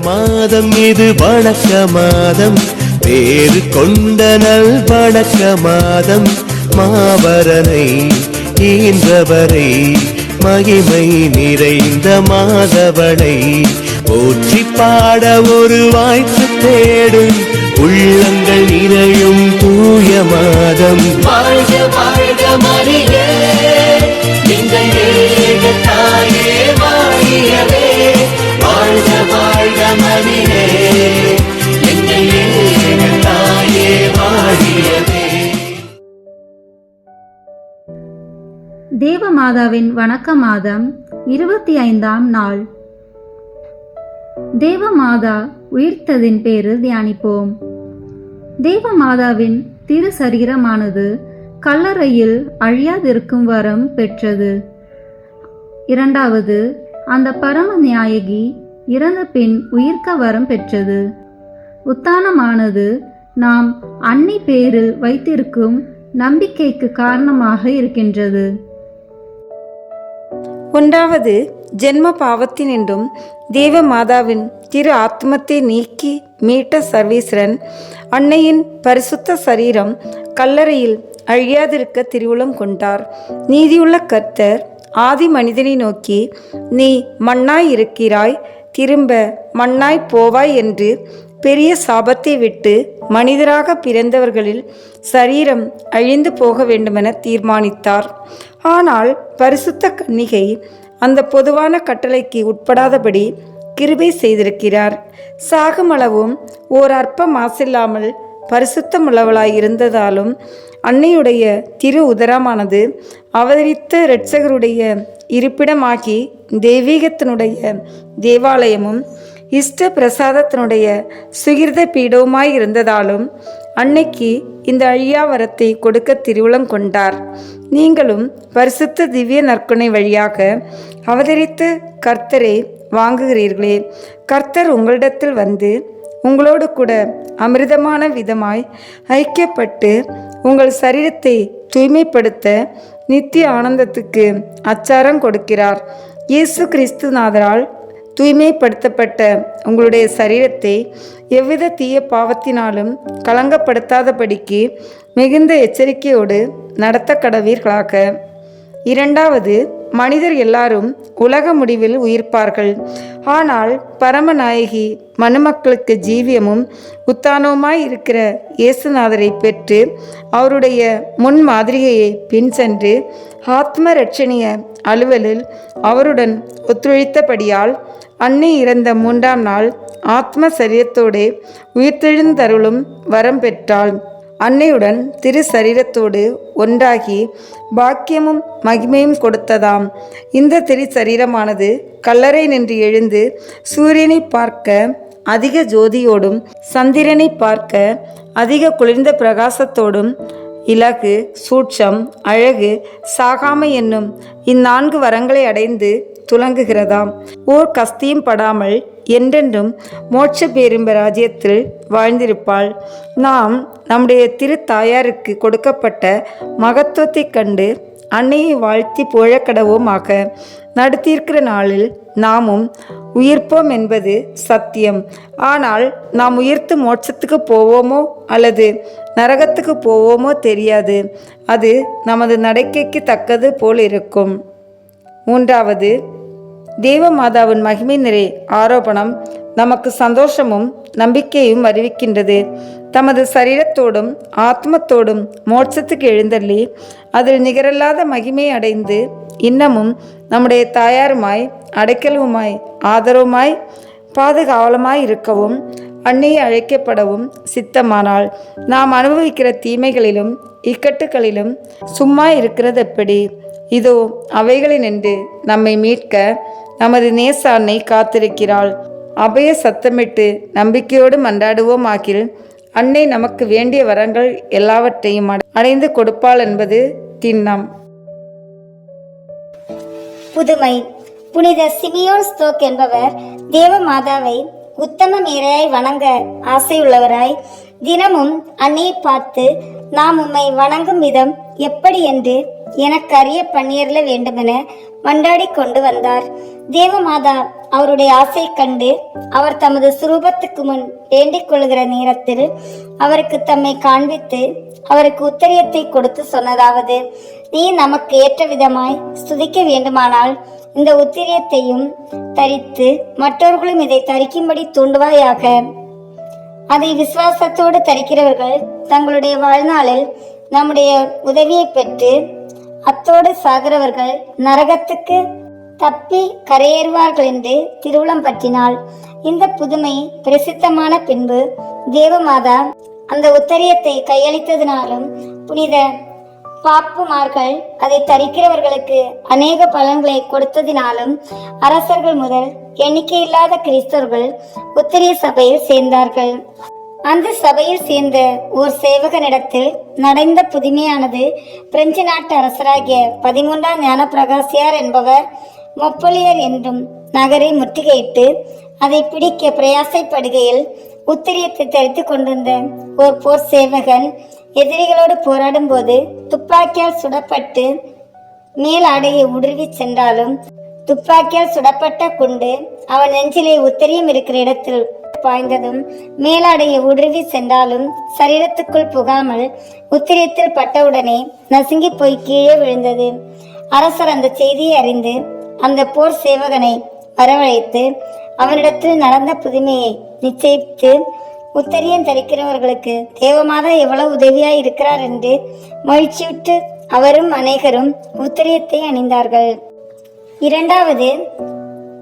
மாதம் இது வணக்க மாதம், வேறு கொண்ட நல் வணக்க மாதம். மாபரனை ஈன்றவரை, மகிமை நிறைந்த மாதவனை போற்றி பாட ஒரு வாய்ப்பு தேடும் உள்ளங்கள் நிறையும் தூய மாதம். வாழ்க வாழ்க மரியே, எங்கள் ஏக தாயே வாழியவே. வாழ்க வாழ்க மரியே, எங்கள் ஏக தாயே வாழியவே. தேவமாதாவின் வணக்க மாதம் 25ஆம் நாள். தேவமாதா உயிர்த்ததின் பேரில் தியானிப்போம். தேவமாதாவின் திரு சரீரமானது கல்லறையில் அழியாதிருக்கும் வரம் பெற்றது. இரண்டாவது, அந்த பரம நியாயகி இறந்த பின் உயிர்க்க வரம் பெற்றது. உத்தானமானது நாம் அன்னை பேரில் வைத்திருக்கும் நம்பிக்கைக்கு காரணமாக இருக்கின்றது. ஒன்றாவது, ஜென்ம பாவத்தினின்றும் தேவமாதாவின் திரு ஆத்மத்தை நீக்கி மீட்ட சர்வேஸ்வரன் அன்னையின் பரிசுத்த சரீரம் கல்லறையில் அழியாதிருக்க திருவுளம் கொண்டார். நீதியுள்ள கர்த்தர் ஆதி மனிதனை நோக்கி, நீ மண்ணாய் இருக்கிறாய், திரும்ப மண்ணாய் போவாய் என்று பெரிய சாபத்தை விட்டு மனிதராக பிறந்தவர்களில் சரீரம் அழிந்து போக வேண்டுமென தீர்மானித்தார். ஆனால் பரிசுத்த கன்னிகை அந்த பொதுவான கட்டளைக்கு உட்படாதபடி கிருபை செய்திருக்கிறார். சாகுமளவும் ஓர் அற்ப மாசில்லாமல் பரிசுத்தமுள்ளவளாய் இருந்ததாலும் அன்னையுடைய திரு உதரமானது அவதரித்த இரட்சகருடைய இருப்பிடமாகி தெய்வீகத்தினுடைய தேவாலயமும் இஷ்ட பிரசாதத்தினுடைய சுகிர்த பீடவுமாய் இருந்ததாலும் அன்னைக்கு இந்த அழியா வரத்தை கொடுக்க திருவுளம் கொண்டார். நீங்களும் பரிசுத்த திவ்ய நற்கொணை வழியாக அவதரித்த கர்த்தரை வாங்குகிறீர்களே. கர்த்தர் உங்களிடத்தில் வந்து உங்களோடு கூட அமிர்தமான விதமாய் ஐக்கியப்பட்டு உங்கள் சரீரத்தை தூய்மைப்படுத்த நித்திய ஆனந்தத்துக்கு அச்சாரம் கொடுக்கிறார். இயேசு கிறிஸ்துநாதரால் தூய்மைப்படுத்தப்பட்ட உங்களுடைய சரீரத்தை எவ்வித தீய பாவத்தினாலும் களங்கப்படுத்தாதபடிக்கு மிகுந்த எச்சரிக்கையோடு நடத்த கடவீர்களாக. இரண்டாவது, மனிதர் எல்லாரும் உலக முடிவில் உயிர்ப்பார்கள். ஆனால் பரமநாயகி மனுமக்களுக்கு ஜீவியமும் உத்தானவுமாய் இருக்கிற இயேசுநாதரை பெற்று அவருடைய முன் மாதிரிகையை பின் சென்று ஆத்ம இரட்சணிய அலுவலில் அவருடன் ஒத்துழைத்தபடியால் அன்னை இறந்த 3ஆம் நாள் ஆத்ம சரீரத்தோடு உயிர்த்தெழுந்தருளும் வரம் பெற்றாள். அன்னையுடன் திரு சரீரத்தோடு ஒன்றாகி பாக்கியமும் மகிமையும் கொடுத்ததாம். இந்த திரு சரீரமானது கல்லறை நின்று எழுந்து சூரியனை பார்க்க அதிக ஜோதியோடும் சந்திரனை பார்க்க அதிக குளிர்ந்த பிரகாசத்தோடும் இலகு, சூட்சம், அழகு, சாகாமை என்னும் இந்நான்கு வரங்களை அடைந்து துலங்குகிறதாம். ஓர் கஸ்தியும் படாமல் என்றென்றும் மோட்ச பேரின்ப ராஜ்யத்தில் வாழ்ந்திருப்பாள். நாம் நம்முடைய திரு தாயாருக்கு கொடுக்கப்பட்ட மகத்துவத்தை கண்டு அன்னையை வாழ்த்தி புகழக்கடவோமாக. நடத்தியிருக்கிற நாளில் நாமும் உயிர்ப்போம் என்பது சத்தியம். ஆனால் நாம் உயிர்த்து மோட்சத்துக்கு போவோமோ அல்லது நரகத்துக்கு போவோமோ தெரியாது. அது நமது நடக்கைக்கு தக்கது போல் இருக்கும். மூன்றாவது, தேவமாதாவின் மகிமை நிறை ஆரோபணம் நமக்கு சந்தோஷமும் நம்பிக்கையும் அறிவிக்கின்றது. தமது சரீரத்தோடும் ஆத்மத்தோடும் மோட்சத்துக்கு எழுந்தள்ளி அதில் நிகரில்லாத மகிமை அடைந்து இன்னமும் நம்முடைய தாயாருமாய் அடைக்கலுமாய் ஆதரவுமாய் பாதுகாவலமாய் இருக்கவும் அன்னையை அழைக்கப்படவும் சித்தமானால் நாம் அனுபவிக்கிற தீமைகளிலும் இக்கட்டுகளிலும் சும்மா இருக்கிறது எப்படி? இதோ அவைகளை நின்று நம்மை மீட்க நமது நேச அன்னை காத்திருக்கிறாள். அபய சத்தமிட்டு நம்பிக்கையோடு மன்றாடுவோம் ஆகில் அன்னை நமக்கு வேண்டிய வரங்கள் எல்லாவற்றையும் அடைந்து கொடுப்பாள் என்பது திண்ணம். புதுமை. புனித சிமியோன் ஸ்தோக் என்பவர் தேவமாதாவை உத்தம மேரையாய் வணங்க ஆசையுள்ளவராய் தினமும் அன்னையை பார்த்து நாம் உம்மை வணங்கும் விதம் எப்படி என்று எனக்கு அறிய பண்ணியர்ல வேண்டுமென மன்றாடி கொண்டு வந்தார். தேவமாதா அவருடைய ஆசை கண்டு அவர் தமது சுரூபத்துக்கு முன் வேண்டிக் கொள்கிற நேரத்தில் அவருக்கு தம்மை காண்பித்து அவருக்கு உத்தரியத்தை கொடுத்து சொன்னதாவது: நீ நமக்கு ஏற்ற விதமாய் ஸ்துதிக்க வேண்டுமானால் இந்த உத்திரியத்தையும் தரித்து மற்றவர்களும் இதை தரிக்கும்படி தூண்டுவாயாக. அதை விசுவாசத்தோடு தரிக்கிறவர்கள் தங்களுடைய வாழ்நாளில் நம்முடைய உதவியை பெற்று அத்தோடு சாகிறவர்கள் நரகத்துக்கு தப்பி கரையேறுவார்கள் என்று திருவுளம் பற்றினாள். இந்த புதுமை பிரசித்தமான பின்பு தேவமாதா அந்த உத்தரியத்தை கையளித்ததினாலும் புனித பாப்புமார்கள் அதை தரிக்கிறவர்களுக்கு அநேக பலன்களை கொடுத்ததினாலும் அரசர்கள் முதல் எண்ணிக்கையில்லாத கிறிஸ்தவர்கள் உத்தரிய சபையில் சேர்ந்தார்கள். அந்த சபையில் சேர்ந்த ஓர் சேவகனிடத்தில் நடந்த புதுமையானது பிரெஞ்சு நாட்டு அரசராகிய 13ஆம் ஞான பிரகாசியார் என்பவர் மொப்பொலியர் என்றும் நகரை முற்றுகையிட்டு அதை பிடிக்க பிரயாசைப்படுகையில் உத்திரியத்தை தரித்து கொண்டிருந்த ஓர் போர் சேவகன் எதிரிகளோடு போராடும் போது துப்பாக்கியால் சுடப்பட்டு மேல் ஆடையை ஊடுருவி சென்றாலும் துப்பாக்கியால் சுடப்பட்ட குண்டு அவன் நெஞ்சிலே உத்தரியம் இருக்கிற இடத்தில் பாய்ந்ததும் மேலாடையை ஊடுருவி சென்றாலும் சரீரத்துக்குள் புகாமல் உத்திரியத்தில் பட்டவுடனே நசுங்கி போய் கீழே விழுந்தது. அரசர் அந்த செய்தியை அறிந்து அந்த போர் சேவகனை வரவழைத்து அவனிடத்தில் நடந்த புதுமையை நிச்சயித்து உத்தரியம் தரிக்கிறவர்களுக்கு தேவமாதா எவ்வளவு உதவியாய் இருக்கிறார் என்று மகிழ்ச்சியுற்று அவரும் அநேகரும் உத்தரியத்தை அணிந்தார்கள். இரண்டாவது,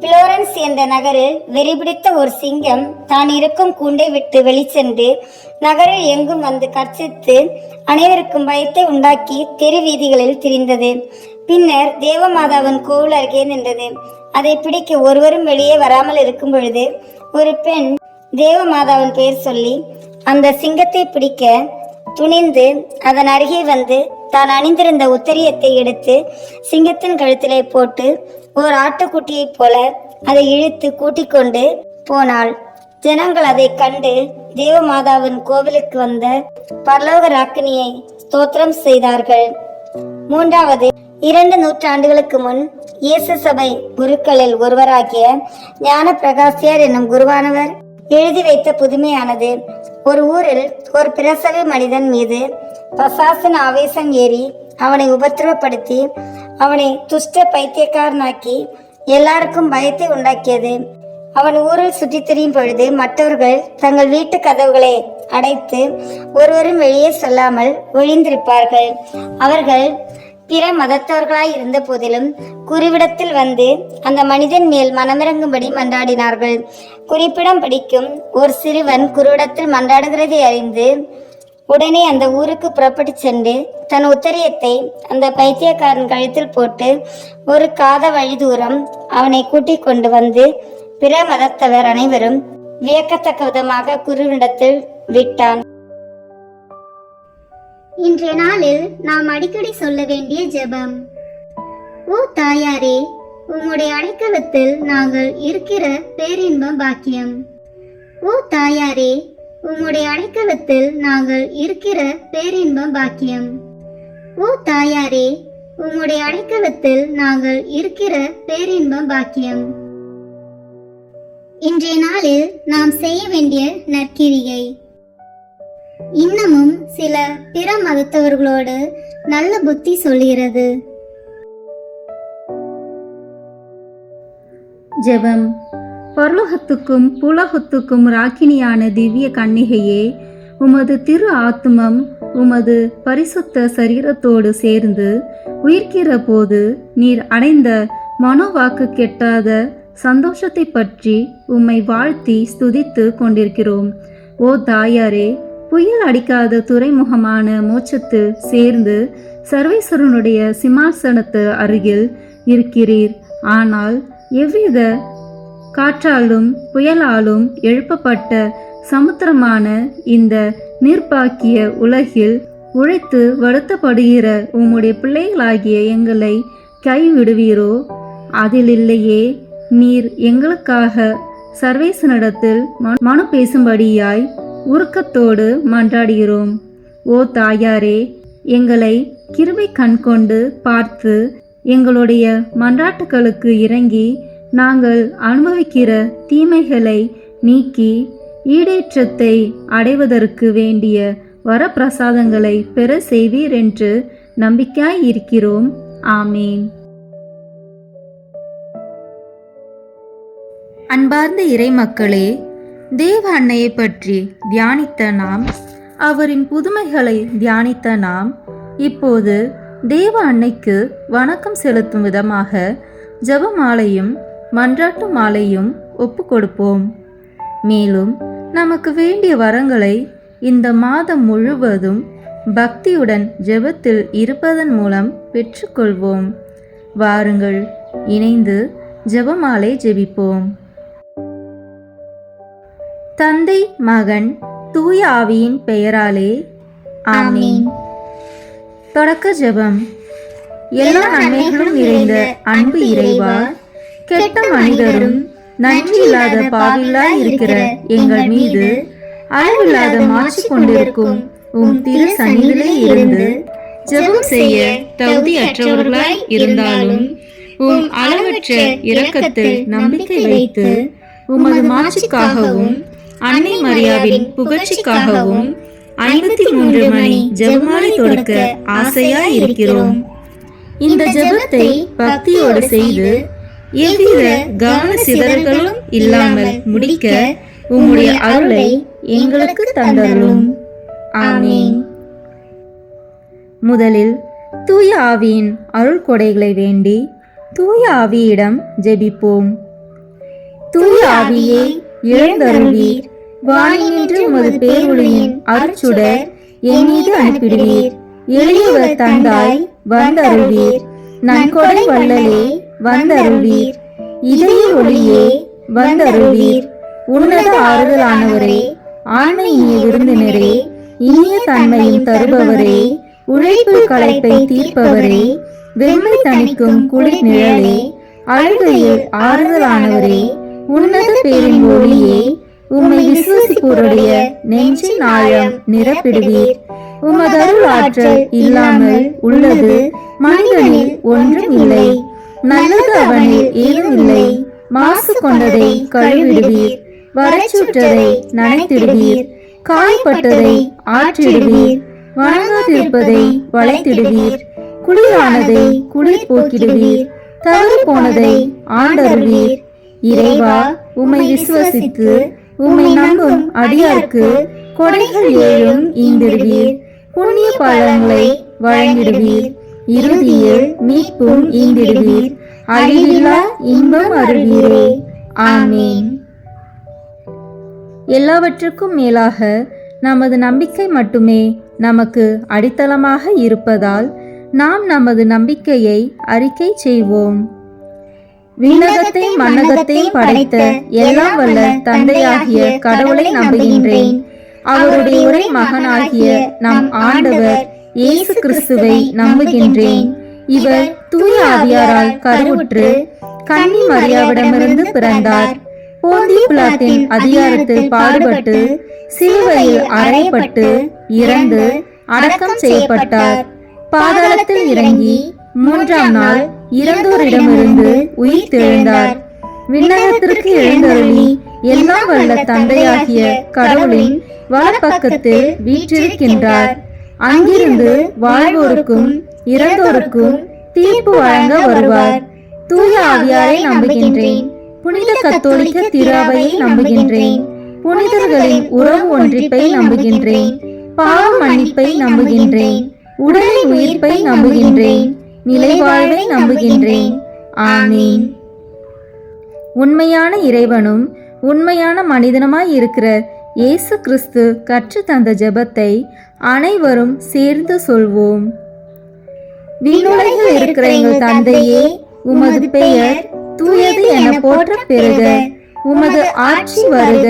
பிளோரன்ஸ் என்ற நகரில் வெறிபிடித்த ஒரு சிங்கம் தான் இருக்கும் கூண்டை விட்டு வெளிச்சென்று நகரில் எங்கும் வந்து கர்ச்சித்து அனைவருக்கும் பயத்தை உண்டாக்கி தெரு வீதிகளில் திரிந்தது. பின்னர் தேவமாதாவின் கோவில் அருகே நின்றது. அதை பிடிக்க ஒருவரும் வெளியே வராமல் இருக்கும் பொழுது ஒரு பெண் தேவமாதாவின் பெயர் சொல்லி அந்த சிங்கத்தை பிடிக்க துணிந்து அதன் அருகே வந்து தான் அணிந்திருந்த உத்தரியத்தை எடுத்து சிங்கத்தின் கழுத்திலே போட்டு ஓர் ஆட்டுக்குட்டியைப் போல அதை இழுத்து கூட்டிக் கொண்டு போனாள். ஜனங்கள் அதை கண்டு தேவமாதாவின் கோவிலுக்கு வந்த பரலோக ராக்கினியை ஸ்தோத்திரம் செய்தார்கள். மூன்றாவது, 2 நூற்றாண்டுகளுக்கு முன் இயேசு சபை குருக்களில் ஒருவராகிய ஞான பிரகாசியார் என்னும் குருவானவர் எழுதி வைத்த புதுமையானது. ஒரு ஊரில் ஒரு பிரசவ மனிதன் மீது பசாசின் ஆவேசம் ஏறி அவனை உபத்திரவப்படுத்தி அவனை துஷ்ட பைத்தியக்காரனாக்கி எல்லாருக்கும் பயத்தை உண்டாக்கியது. அவன் ஊரில் சுற்றி திரியும் பொழுது மற்றவர்கள் தங்கள் வீட்டு கதவுகளை அடைத்து ஒருவரும் வெளியே சொல்லாமல் ஒழிந்திருப்பார்கள். அவர்கள் பிற மதத்தவர்களாய் இருந்த போதிலும் குறிவிடத்தில் வந்து அந்த மனிதன் மேல் மனமிறங்கும்படி மன்றாடினார்கள். குறிப்பிடம் படிக்கும் ஒரு சிறுவன் குருவிடத்தில் மன்றாடுகிறதை அறிந்து உடனே அந்த ஊருக்கு புறப்பட்டு சென்று தன் உத்தரியத்தை அந்த பைத்தியக்காரன் கழுத்தில் போட்டு ஒரு காத வழி தூரம் அவனை கூட்டிக் கொண்டு வந்து பிற மதத்தவர் அனைவரும் வியக்கத்தக்க விதமாக குருவிடத்தில் விட்டான். இன்றைய நாளில் நாம் அடிக்கடி சொல்ல வேண்டிய ஜெபம். ஓ தாயாரே, உம்முடைய அடைக்கலத்தில் நாங்கள் இருக்கிற பேரின்பம் பாக்கியம். ஓ தாயாரே, உம்முடைய அடைக்கலத்தில் நாங்கள் இருக்கிற பேரின்பம் பாக்கியம். ஓ தாயாரே, உம்முடைய அடைக்கலத்தில் நாங்கள் இருக்கிற பேரின்பம் பாக்கியம். இன்றைய நாளில் நாம் செய்ய வேண்டிய நற்கிரியை. இன்னமும் சில பிற மதத்தவர்களோடு நல்ல புத்தி சொல்கிறது. ஜெபம். பரலோகத்துக்கும் புலகத்துக்கும் ராக்கினியான திவ்ய கன்னிகையே, உமது திரு ஆத்மம் உமது பரிசுத்த சரீரத்தோடு சேர்ந்து உயிர்க்கிற போது நீர் அடைந்த மனோவாக்கு கெட்டாத சந்தோஷத்தை பற்றி உம்மை வாழ்த்தி ஸ்துதித்து கொண்டிருக்கிறோம். ஓ தாயாரே, புயல் அடிக்காத துறைமுகமான மோட்சத்தில் சேர்ந்து சர்வேஸ்வரனுடைய சிம்மாசனத்து அருகில் இருக்கிறீர். ஆனால் எவ்வித காற்றாலும் புயலாலும் எழுப்பப்பட்ட சமுத்திரமான இந்த நிர்பாக்கிய உலகில் உழைத்து வருத்தப்படுகிற உம்முடைய பிள்ளைகளாகிய எங்களை கைவிடுவீரோ? அதிலில்லையே. நீர் எங்களுக்காக சர்வேசனிடத்தில் மனு பேசும்படியாய் உருக்கத்தோடு மன்றாடுகிறோம். ஓ தாயாரே, எங்களை கிருபை கண் கொண்டு பார்த்து எங்களுடைய மன்றாட்டுகளுக்கு இறங்கி நாங்கள் அனுபவிக்கிற தீமைகளை நீக்கி ஈடேற்றத்தை அடைவதற்கு வேண்டிய வரப்பிரசாதங்களை பெற செய்வீர் என்று நம்பிக்கையாய் இருக்கிறோம். ஆமேன். அன்பார்ந்த இறைமக்களே, தேவ அன்னையை பற்றி தியானித்த நாம், அவரின் புதுமைகளை தியானித்த நாம், இப்போது தேவ அன்னைக்கு வணக்கம் செலுத்தும் விதமாக ஜெப மாலையும் மன்றாட்டு மாலையும் ஒப்பு கொடுப்போம். மேலும் நமக்கு வேண்டிய வரங்களை இந்த மாதம் முழுவதும் பக்தியுடன் ஜெபத்தில் இருப்பதன் மூலம் பெற்றுக்கொள்வோம். வாருங்கள், இணைந்து ஜெபமாலை ஜெபிப்போம். தந்தை, மகன், தூய ஆவியின் பெயராலே ஆமென். தொடக்க ஜெபம். எல்லா நன்மைகளும் நிறைந்த அன்பு இறைவா, கெட்ட மனிதரும் நன்றி இல்லாத பாவிகளாய் இருக்கிற எங்கள் மீது அளவில்லாத மாற்றி கொண்டிருக்கும் உம் திரு சந்நிதியிலே இருந்து ஜெபம் செய்ய தகுதியற்றவர்களாய் இருந்தாலும் உம் அளவற்ற இரக்கத்தில் நம்பிக்கை வைத்து உமது மாட்சிக்காகவும் அன்னை மரியாவின் புகழ்ச்சிக்காகவும் 53 மணி ஜெபமாலை தொடுக்க ஆசையாய் இருக்கிறோம். இந்த ஜெபத்தை பக்தியோடு செய்து எவ்வித கவன சிதறல்களும் இல்லாமல் முடிக்க உம்முடைய அருளை எங்களுக்கு தந்தருளும். ஆமென். முதலில் தூய ஆவியின் அருள் கொடைகளை வேண்டி தூய ஆவியிடம் ஜெபிப்போம். தூய ஆவியே, எழுந்தருள்வீர். வானினின்று உமது பேரொளியின் அருட்சுடர் என் மீது அனுப்பிடுவீர். எளியவர் தந்தாய் வந்தருள்வீர். நன்கொடை வள்ளலே வந்தருள்வீர். இதய ஒளியே வந்தருள்வீர். உன்னத ஆறுதலானவரே, ஆண்மை இனிய விருந்தினரே, இனிய தன்மையும் தருபவரே, உழைப்பில் களைப்பை தீர்ப்பவரே, வெண்மை தணிக்கும் குளிர் நிழலே, அழுகையில் ஆறுதலானவரே, உன்னத பேரின் ஒளியே, உம்மை விசுவசிப்போருடைய நெஞ்சின் ஆழம் நிரப்பிடுவீர். உமது அருள் ஆற்றல் இல்லாமல் உள்ளது மனிதனில் ஒன்றும் இல்லை. நல்லது அவனில் ஏதும் இல்லை. மாசு கொண்டதை கழுவிடுவீர். வறட்சுற்றதை நனைத்திடுவீர். காய்பட்டதை ஆற்றிடுவீர். வணங்காதிருப்பதை வளைத்திடுவீர். குளிரானதை குளிர் போக்கிடுவீர். தவறு போனதை ஆண்டருள்வீர். இறைவா, உம்மை விசுவசித்து உம்மை நம்பும் அடியாருக்கு கொடைகள் ஏழும் ஈந்திடுவீர். புண்ணிய பலன்களை வழங்கிடுவீர். இறுதியில் மீட்பும் ஈந்திடுவீர். அழிவில்லா இன்பம் அருள்வீரே. ஆமேன். எல்லாவற்றுக்கும் மேலாக நமது நம்பிக்கை மட்டுமே நமக்கு அடித்தளமாக இருப்பதால் நாம் நமது நம்பிக்கையை அறிக்கை செய்வோம். விண்ணகத்தை மண்ணகத்தை படைத்த எல்லாம் வல்ல தந்தையாகிய கடவுளை நம்புகின்றேன். அவருடைய ஒரே மகனாகிய நம் ஆண்டவர் இயேசு கிறிஸ்துவை நம்புகின்றேன். இவர் தூய ஆவியாரால் கருவுற்று கன்னி மரியாவிடமிருந்து பிறந்தார். போந்திய பிலாத்தின் அதிகாரத்தில் பாடுபட்டு சிலுவையில் அறையப்பட்டு இறந்து அடக்கம் செய்யப்பட்டார். பாதாளத்தில் இறங்கி 3ஆம் நாள் இறந்தோரிடமிருந்து உயிர் தெழுந்தார். விண்ணகத்திற்கு எழுந்தருளி எல்லாம் வல்ல தந்தையாகிய கடவுளின் வலப்பக்கத்தில் வீற்றிருக்கின்றார். அங்கிருந்து வாழ்வோருக்கும் இறந்தோருக்கும் தீர்ப்பு வழங்க வருவார். தூய ஆவியாரை நம்புகின்றேன். புனித கத்தோலிக்க திரு-அவையை நம்புகின்றேன். புனிதர்களின் உறவு ஒன்றிப்பை நம்புகின்றேன். பாவ மன்னிப்பை நம்புகின்றேன். உடலின் உயிர்ப்பை நம்புகின்றேன். நிலைவாழ்வை நம்புகின்றேன். ஆமீன். உண்மையான இறைவனும் உண்மையான மனிதனுமாய் இருக்கிற இயேசு கிறிஸ்து கற்று தந்த ஜெபத்தை அனைவரும் சேர்ந்து சொல்வோம். விண்ணுலகில் இருக்கிற எங்கள் தந்தையே, உமது பெயர் தூயது என போற்ற பெறுக. உமது ஆட்சி வருக.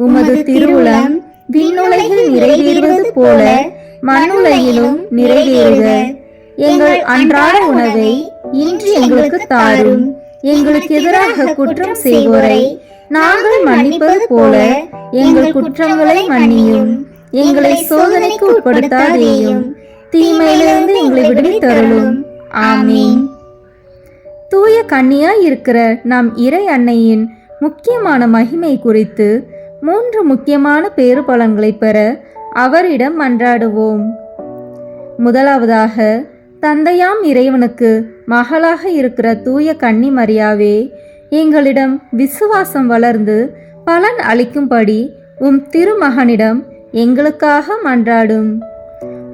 உமது திருவுளம் விண்ணுலகில் நிறைவேறுவது போல மண்ணுலகிலும் நிறைவேறுக. எங்கள் அன்றாட உணவை இன்று எங்களுக்கு தாரும். எங்களுக்கு எதிராக குற்றம் செய்வோரை நாங்கள் மன்னிப்பது போல எங்கள் குற்றங்களை மன்னியும். எங்களை சோதனைக்கு உட்படுத்தாதேயும். தீமையிலிருந்து எங்களை விடுவித்தருளும். ஆமீன். தூய கன்னியாய் இருக்கிற நம் இறை அன்னையின் முக்கியமான மகிமை குறித்து 3 முக்கியமான பேறு பலன்களை பெற அவரிடம் மன்றாடுவோம். முதலாவதாக, தந்தையாம் இறைவனுக்கு மகளாக இருக்கிற தூய கன்னி மரியாவே, எங்களிடம் விசுவாசம் வளர்ந்து பலன் அளிக்கும்படி உம் திருமகனிடம் எங்களுக்காக மன்றாடும்.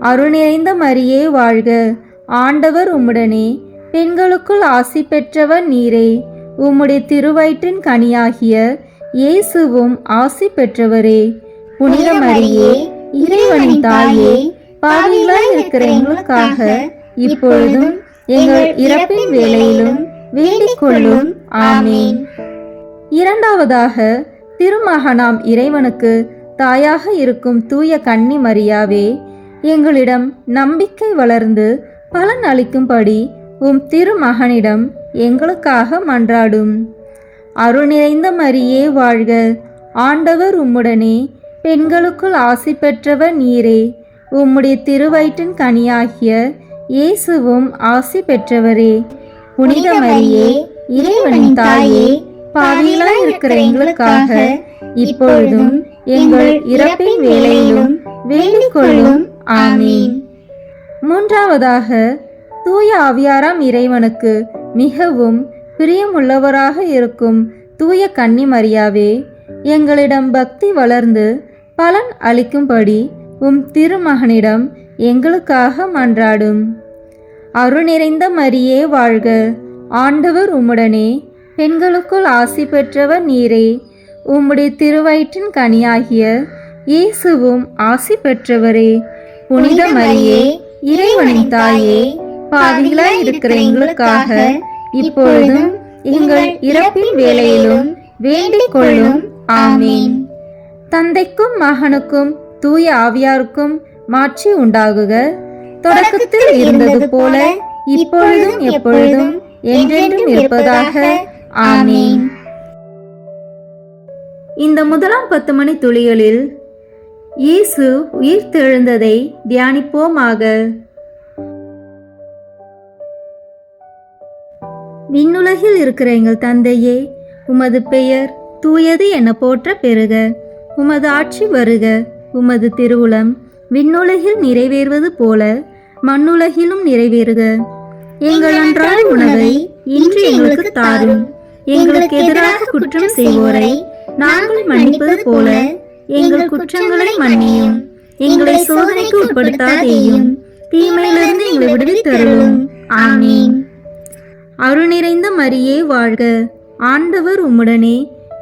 அருள் நிறைந்த மரியே வாழ்க, ஆண்டவர் உம்முடனே, பெண்களுக்குள் ஆசி பெற்றவர் நீரே, உம்முடைய திருவயிற்றின் கனியாகிய இயேசுவும் ஆசி பெற்றவரே. புனித மரியே, இறைவனின் தாயே, பாவிகளாய் இருக்கிற எங்களுக்காக இப்பொழுதும் எங்கள் இறப்பின் வேளையிலும் வேண்டிக் கொள்ளும். ஆமீன். இரண்டாவதாக, திருமகனாம் இறைவனுக்கு தாயாக இருக்கும் தூய கன்னி மரியாவே, எங்களிடம் நம்பிக்கை வளர்ந்து பலன் அளிக்கும்படி உம் திருமகனிடம் எங்களுக்காக மன்றாடும். அருள் நிறைந்த மரியே வாழ்க, ஆண்டவர் உம்முடனே, பெண்களுக்குள் ஆசி பெற்றவர் நீரே, உம்முடைய திருவயிற்றின் கனியாகிய இயேசுவும் ஆசி பெற்றவரே. புனித மரியே, இறைவனின் தாயே, பாவிகளாய் இருக்கிற எங்களுக்காக இப்பொழுதும் எங்கள் இறப்பின் வேளையிலும் வேண்டிக் கொள்ளும். ஆமீன். மூன்றாவதாக, தூய ஆவியாராம் இறைவனுக்கு மிகவும் பிரியமுள்ளவராக இருக்கும் தூய கன்னி மரியாவே, எங்களிடம் பக்தி வளர்ந்து பலன் அளிக்கும்படி உம் திருமகனிடம் எங்களுக்காக மன்றாடும். அருள் நிறைந்த மரியே வாழ்க, ஆண்டவர் உம்முடனே, பெண்களுக்குள் ஆசி பெற்றவர் நீரே, உம்முடைய திருவயிற்றின் கனியாகிய இயேசுவும் ஆசி பெற்றவரே. புனித மரியே, இறைவனின் தாயே, பாவிகளாய் இருக்கிற எங்களுக்காக இப்பொழுதும் எங்கள் இறப்பின் வேளையிலும் வேண்டிக் கொள்ளும். ஆமீன். தந்தைக்கும் மகனுக்கும் தூய ஆவியாருக்கும் மாட்சி உண்டாகுக, தொடக்கத்தில் இருந்தது போல இப்பொழுதும் எப்பொழுதும் என்றென்றும் இருப்பதாக. ஆமீன். இந்த முதலாம் 10 மணி துளிகளில் இயேசு உயிர்த்தெழுந்ததை தியானிப்போமாக. விண்ணுலகில் இருக்கிற எங்கள் தந்தையே, உமது பெயர் தூயது என போற்ற பெறுக. உமது ஆட்சி வருக. உமது திருவுளம் விண்ணுலகில் நிறைவேறுவது போல மண்ணுலகிலும் நிறைவேறுக. எங்கள் அன்றாட உணவை இன்று எங்களுக்கு தாரும். எங்களுக்கு எதிராக குற்றம் செய்வோரை நாங்கள் மன்னிப்பது போல எங்கள் குற்றங்களை மன்னியும். எங்களை சோதனைக்கு உட்படுத்தாதேயும், தீமையிலிருந்து எங்களை விடுவித்தருளும். ஆமீன். அருள் நிறைந்த மரியே வாழ்க, ஆண்டவர் உம்முடனே,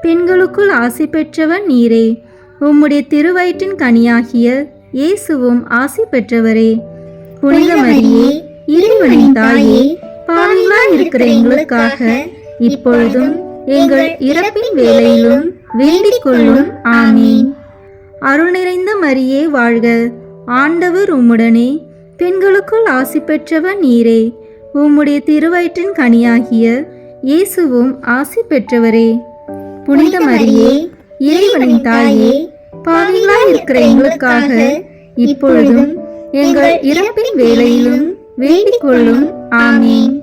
பெண்களுக்குள் ஆசி பெற்றவர் நீரே, உம்முடைய திருவயிற்றின் கனியாகிய இயேசுவும் ஆசி பெற்றவரே. புனித மரியே, இறைவனின் தாயே, பாவிகளாய் இருக்கிற எங்களுக்காக இப்பொழுதும் எங்கள் இறப்பின் வேளையிலும் வேண்டிக் கொள்ளும். ஆமீன். அருள் நிறைந்த மரியே வாழ்க, ஆண்டவர் உம்முடனே, பெண்களுக்குள் ஆசி பெற்றவர் நீரே, உம்முடைய திருவயிற்றின் கனியாகிய இயேசுவும் ஆசி பெற்றவரே. புனித மரியே, இறைவனின் தாயே, பாவிகளாய் இருக்கிற எங்களுக்காக இப்பொழுதும் எங்கள் இறப்பின் வேளையிலும் வேண்டிக் கொள்ளும். ஆமீன்.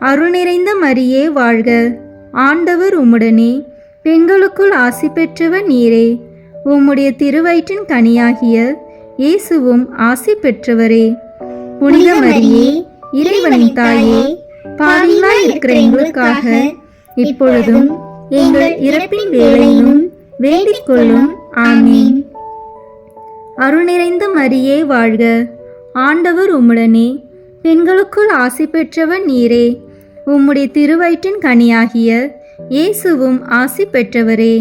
அருள் நிறைந்த மரியே வாழ்க, ஆண்டவர் உம்முடனே, பெண்களுக்குள் ஆசி பெற்றவர் நீரே, உம்முடைய திருவயிற்றின் கனியாகிய இயேசுவும் ஆசி பெற்றவரே. புனித மரியே, இறைவனின் தாயே, பாவிகளாய் இருக்கிற எங்களுக்காக இப்பொழுதும் எங்கள் இறப்பின் வேளையிலும் வேண்டிக் கொள்ளும். ஆமீன். அருள் நிறைந்த மரியே வாழ்க, ஆண்டவர் உம்முடனே, பெண்களுக்குள் ஆசி பெற்றவர் நீரே, உம்முடைய திருவயிற்றின் கனியாகிய இயேசுவும் ஆசி பெற்றவரே.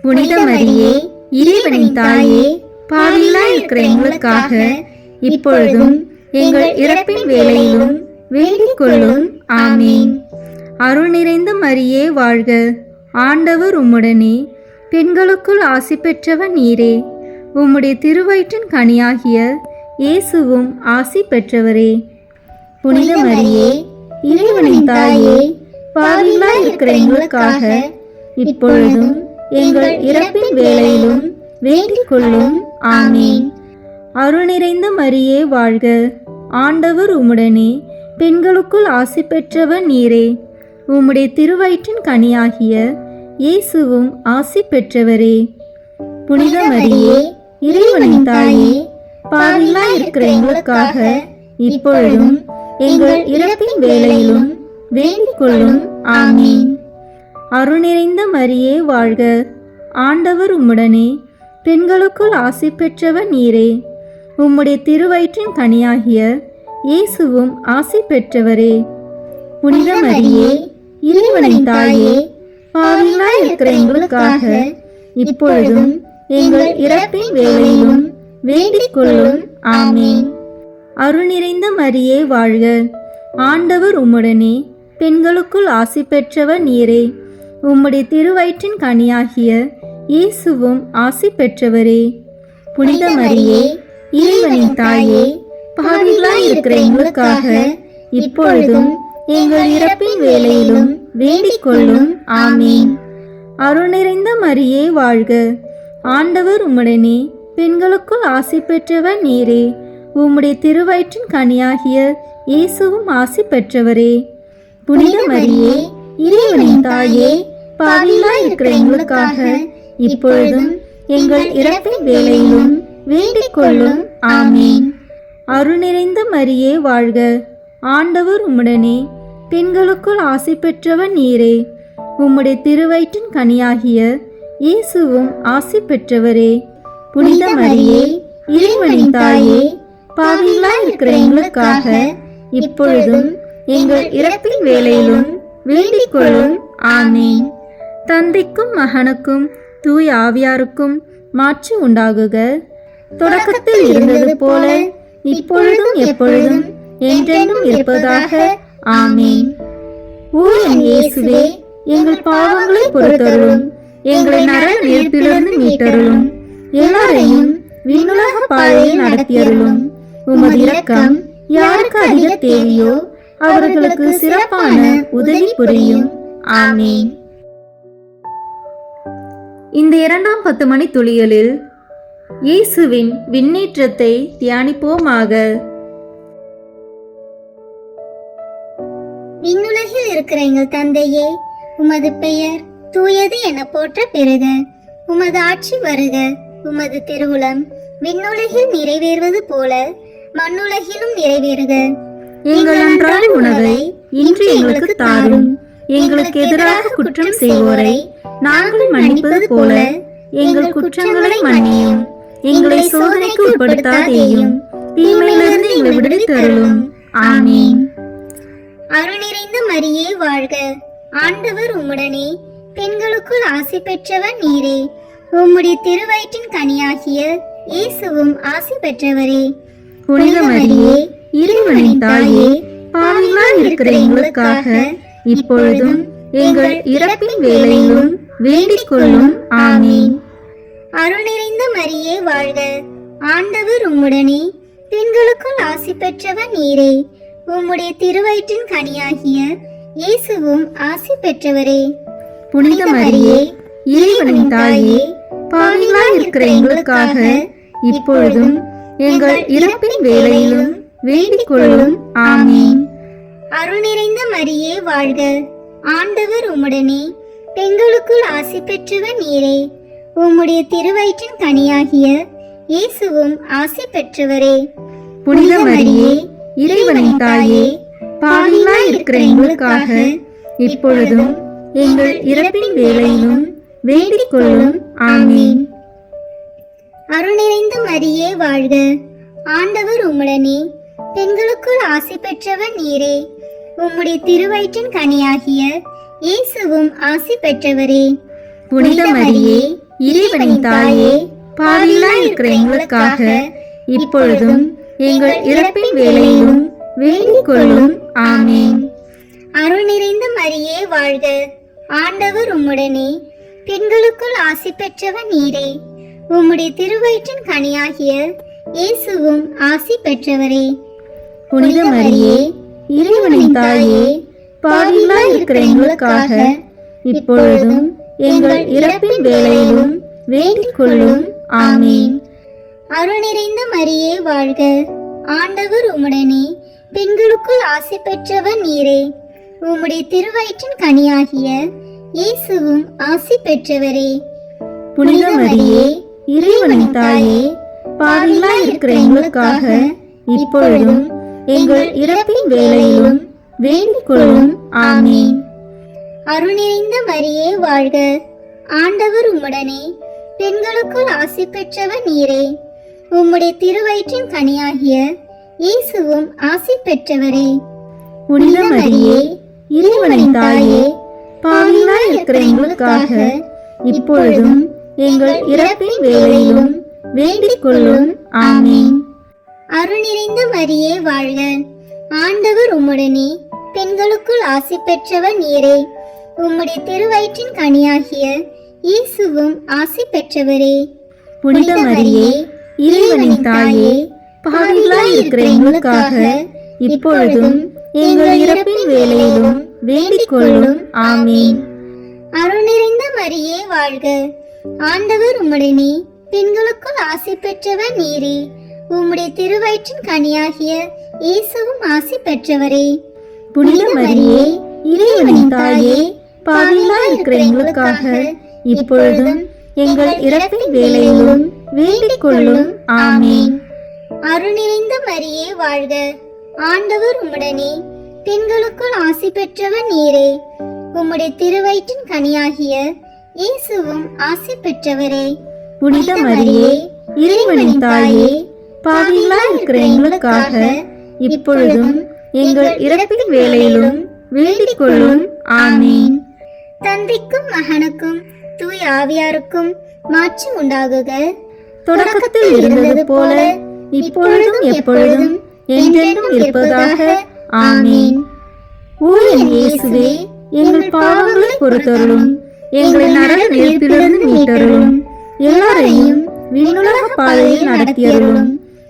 புனித மரியே, இறைவனின் தாயே, பாவிகளாய் இருக்கிற எங்களுக்காக இப்பொழுதும் எங்கள் இறப்பின் வேளையிலும் வேண்டிக் கொள்ளும். ஆமீன். அருள் நிறைந்த மரியே வாழ்க, ஆண்டவர் உம்முடனே, பெண்களுக்குள் ஆசி பெற்றவர் நீரே, உம்முடைய திருவயிற்றின் கனியாகிய இயேசுவும் ஆசி பெற்றவரே. புனித மரியே, இறைவனின் தாயே, பாவிகளாய் இருக்கிற எங்களுக்காக இப்பொழுதும் எங்கள் இறப்பின் வேளையிலும் வேண்டிக் கொள்ளும். ஆமீன். அருள் நிறைந்த மரியே வாழ்க, ஆண்டவர் உம்முடனே, பெண்களுக்குள் ஆசி பெற்றவர் நீரே. உம்முடைய திருவயிற்றின் கனியாகிய இயேசுவும் ஆசி பெற்றவரே. புனித மரியே, இறைவனின் தாயே, பாவிகளாய் இருக்கிற எங்களுக்காக இப்பொழுதும் எங்கள் இறப்பின் வேளையிலும் வேண்டிக் கொள்ளும். ஆமீன். அருள் நிறைந்த மரியே வாழ்க, ஆண்டவர் உம்முடனே, பெண்களுக்குள் ஆசி பெற்றவர் நீரே. உம்முடைய திருவயிற்றின் கனியாகிய இயேசுவும் ஆசி பெற்றவரே. புனித மரியே, இறைவனின் தாயே, பாவிகளாய் இருக்கிற எங்களுக்காக இப்பொழுதும் எங்கள் இறப்பின் வேளையிலும் வேண்டிக் கொள்ளும். ஆமீன். அருள் நிறைந்த மரியே வாழ்க, ஆண்டவர் உம்முடனே, பெண்களுக்குள் ஆசி பெற்றவர் நீரே. உம்முடைய திருவயிற்றின் கனியாகிய இயேசுவும் ஆசி பெற்றவரே. புனித மரியே, இறைவனின் தாயே, பாவிகளாய் இருக்கிற எங்களுக்காக இப்பொழுதும் எங்கள் இறப்பின் வேளையிலும் வேண்டிக் கொள்ளும். ஆமீன். அருள் நிறைந்த மரியே வாழ்க, ஆண்டவர் உம்முடனே, பெண்களுக்குள் ஆசி பெற்றவர் நீரே. உம்முடைய திருவயிற்றின் கனியாகிய இயேசுவும் ஆசி பெற்றவரே. புனித மரியே, இறைவனின் தாயே, பாவிகளாய் இருக்கிற எங்களுக்காக இப்பொழுதும் எங்கள் இறப்பின் வேளையிலும் வேண்டிக் கொள்ளும். ஆமீன். அருள் நிறைந்த மரியே வாழ்க, ஆண்டவர் உம்முடனே, பெண்களுக்குள் ஆசி பெற்றவர் நீரே. உம்முடைய திருவயிற்றின் கனியாகிய இயேசுவும் ஆசி பெற்றவரே. புனித மரியே, இறைவனின் தாயே, பாவிகளாய் இருக்கிற எங்களுக்காக இப்பொழுதும் எங்கள் இறப்பின் வேளையிலும் வேண்டிக் கொள்ளும். ஆமீன். தந்தைக்கும் மகனுக்கும் தூய ஆவியாருக்கும் மாட்சி உண்டாகுக. தொடக்கத்தில் இருந்தது போல இப்பொழுதும் எப்பொழுதும் என்றென்றும் இருப்பதாக. ஆமீன். ஓ என் இயேசுவே, எங்கள் பாவங்களை பொறுத்தருளும், எங்களை நரக நெருப்பிலிருந்து மீட்டருளும், எல்லாரையும் விண்ணுலக பாதையில் நடத்தியருளும். உமது இரக்கம் யாருக்கு அதிக தேவையோ அவர்களுக்கு சிறப்பான உதவி புரியும். ஆமீன். இந்த 2ஆம் 10 மணி துளிகளில் இயேசுவின் விண்ணேற்றத்தை தியானிப்போமாக. விண்ணுலகில் இருக்கிற எங்கள் தந்தையே, உமது பெயர் தூயது என போற்ற பெறுக. உமது ஆட்சி வருக. உமது திருவுளம் விண்ணுலகில் நிறைவேறுவது போல மண்ணுலகிலும் நிறைவேறுக. எங்கள் அன்றாட உணவை இன்று எங்களுக்கு தாரும். எங்களுக்கு எதிராக குற்றம் செய்வோரை நாங்கள் மன்னிப்பது போல எங்கள் குற்றங்களை மன்னியும். எங்களை சோதனைக்கு உட்படுத்தாதேயும், தீமையிலிருந்து எங்களை விடுவித்து அருளும். ஆமீன். அருள் நிறைந்த மரியே வாழ்க, ஆண்டவர் உம்முடனே, பெண்களுக்குள் ஆசி பெற்றவர் நீரே. உம்முடைய திருவயிற்றின் கனியாகிய இயேசுவும் ஆசி பெற்றவரே. புனித மரியே, இறைவனின் தாயே, பாவிகளாய் இருக்கிற எங்களுக்காக இப்பொழுதும் எங்கள் இறப்பின் வேளையிலும் வேண்டிக் கொள்ளும். ஆமீன். அருள் நிறைந்த மரியே வாழ்க, ஆண்டவர் உம்முடனே, பெண்களுக்குள் ஆசி பெற்றவர் நீரே. உம்முடைய திருவயிற்றின் கனியாகிய இயேசுவும் ஆசி பெற்றவரே. புனித மரியே, இறைவனின் தாயே, பாவிகளாய் இருக்கிற எங்களுக்காக இப்பொழுதும் எங்கள் இறப்பின் வேளையிலும் வேண்டிக் கொள்ளும். ஆமீன். அருள் நிறைந்த மரியே வாழ்க, ஆண்டவர் உம்முடனே, பெண்களுக்குள் ஆசி பெற்றவர் நீரே. உம்முடைய திருவயிற்றின் கனியாகிய இயேசுவும் ஆசி பெற்றவரே. புனித மரியே, இறைவனின் தாயே, பாவிகளாய் இருக்கிற எங்களுக்காக இப்பொழுதும் எங்கள் இறப்பின் வேளையிலும் வேண்டிக் கொள்ளும். ஆமீன். அருள் நிறைந்த மரியே வாழ்க, ஆண்டவர் உம்முடனே, பெண்களுக்குள் ஆசி பெற்றவர் நீரே. உம்முடைய திருவயிற்றின் கனியாகிய இயேசுவும் ஆசி பெற்றவரே. புனித மரியே, இறைவனின் தாயே, பாவிகளாய் இருக்கிற எங்களுக்காக இப்பொழுதும் எங்கள் இறப்பின் வேளையிலும் வேண்டிக் கொள்ளும். ஆமீன். அருள் நிறைந்த மரியே வாழ்க, ஆண்டவர் உம்முடனே, பெண்களுக்குள் ஆசி பெற்றவர் நீரே. உம்முடைய திருவயிற்றின் கனியாகிய இயேசுவும் ஆசி பெற்றவரே. புனித மரியே, இறைவனின் தாயே, பாவிகளாய் இருக்கிற எங்களுக்காக இப்பொழுதும் எங்கள் இறப்பின் வேளையிலும் வேண்டிக் கொள்ளும். ஆமீன். அருள் நிறைந்த மரியே வாழ்க, ஆண்டவர் உம்முடனே, பெண்களுக்குள் ஆசி பெற்றவர் நீரே. உம்முடைய திருவயிற்றின் கனியாகிய இயேசுவும் ஆசி பெற்றவரே. புனித மரியே, இறைவனின் தாயே, பாவிகளாய் இருக்கிற எங்களுக்காக இப்பொழுதும் எங்கள் இறப்பின் வேளையிலும் வேண்டிக் கொள்ளும். ஆமீன். அருள் நிறைந்த மரியே வாழ்க, ஆண்டவர் உம்முடனே, பெண்களுக்குள் ஆசி பெற்றவர் நீரே. உம்முடைய திருவயிற்றின் கனியாகிய இயேசுவும் ஆசி பெற்றவரே. புனித மரியே, இறைவனின் தாயே, பாவிகளாய் இருக்கிற எங்களுக்காக இப்பொழுதும் எங்கள் இறப்பின் வேளையிலும் வேண்டிக் கொள்ளும். ஆமீன். அருள் நிறைந்த மரியே வாழ்க, ஆண்டவர் உம்முடனே, பெண்களுக்குள் ஆசி பெற்றவர் நீரே. உம்முடைய திருவயிற்றின் கனியாகிய இயேசுவும் ஆசி பெற்றவரே. புனித மரியே, இறைவனின் தாயே, பாவிகளாய் இருக்கிற எங்களுக்காக இப்பொழுதும் எங்கள் இறப்பின் வேளையிலும் வேண்டிக் கொள்ளும். ஆமீன். அருள் நிறைந்த மரியே வாழ்க, ஆண்டவர் உம்முடனே, பெண்களுக்குள் ஆசி பெற்றவர் நீரே. உம்முடைய திருவயிற்றின் கனியாகிய இயேசுவும் ஆசி பெற்றவரே. புனித மரியே, இறைவனின் தாயே, பாவிகளாய் இருக்கிற எங்களுக்காக இப்பொழுதும் எங்கள் இறப்பின் வேளையிலும் வேண்டிக் கொள்ளும். ஆமீன். அருள் நிறைந்த மரியே வாழ்க, ஆண்டவர் உம்முடனே, பெண்களுக்குள் ஆசி பெற்றவர் நீரே. உம்முடைய திருவயிற்றின் கனியாகிய இயேசுவும் ஆசி பெற்றவரே. புனித மரியே, இறைவனின் தாயே, பாவிகளாய் இருக்கிற எங்களுக்காக இப்பொழுதும் எங்கள் இறப்பின் வேளையிலும் வேண்டிக் கொள்ளும். ஆமீன். தந்தைக்கும் மகனுக்கும் தூய ஆவியாருக்கும் மாட்சி உண்டாகுக. தொடக்கத்தில் இருந்தது போல இப்பொழுதும் எப்பொழுதும் என்றென்றும் இருப்பதாக. ஆமீன். ஓ என் இயேசுவே, எங்கள் பாவங்களை பொறுத்தருளும், எங்களை நரக நெருப்பிலிருந்து மீட்டருளும், எல்லாரையும் விண்ணுலக பாதையில் நடத்தியருளும்.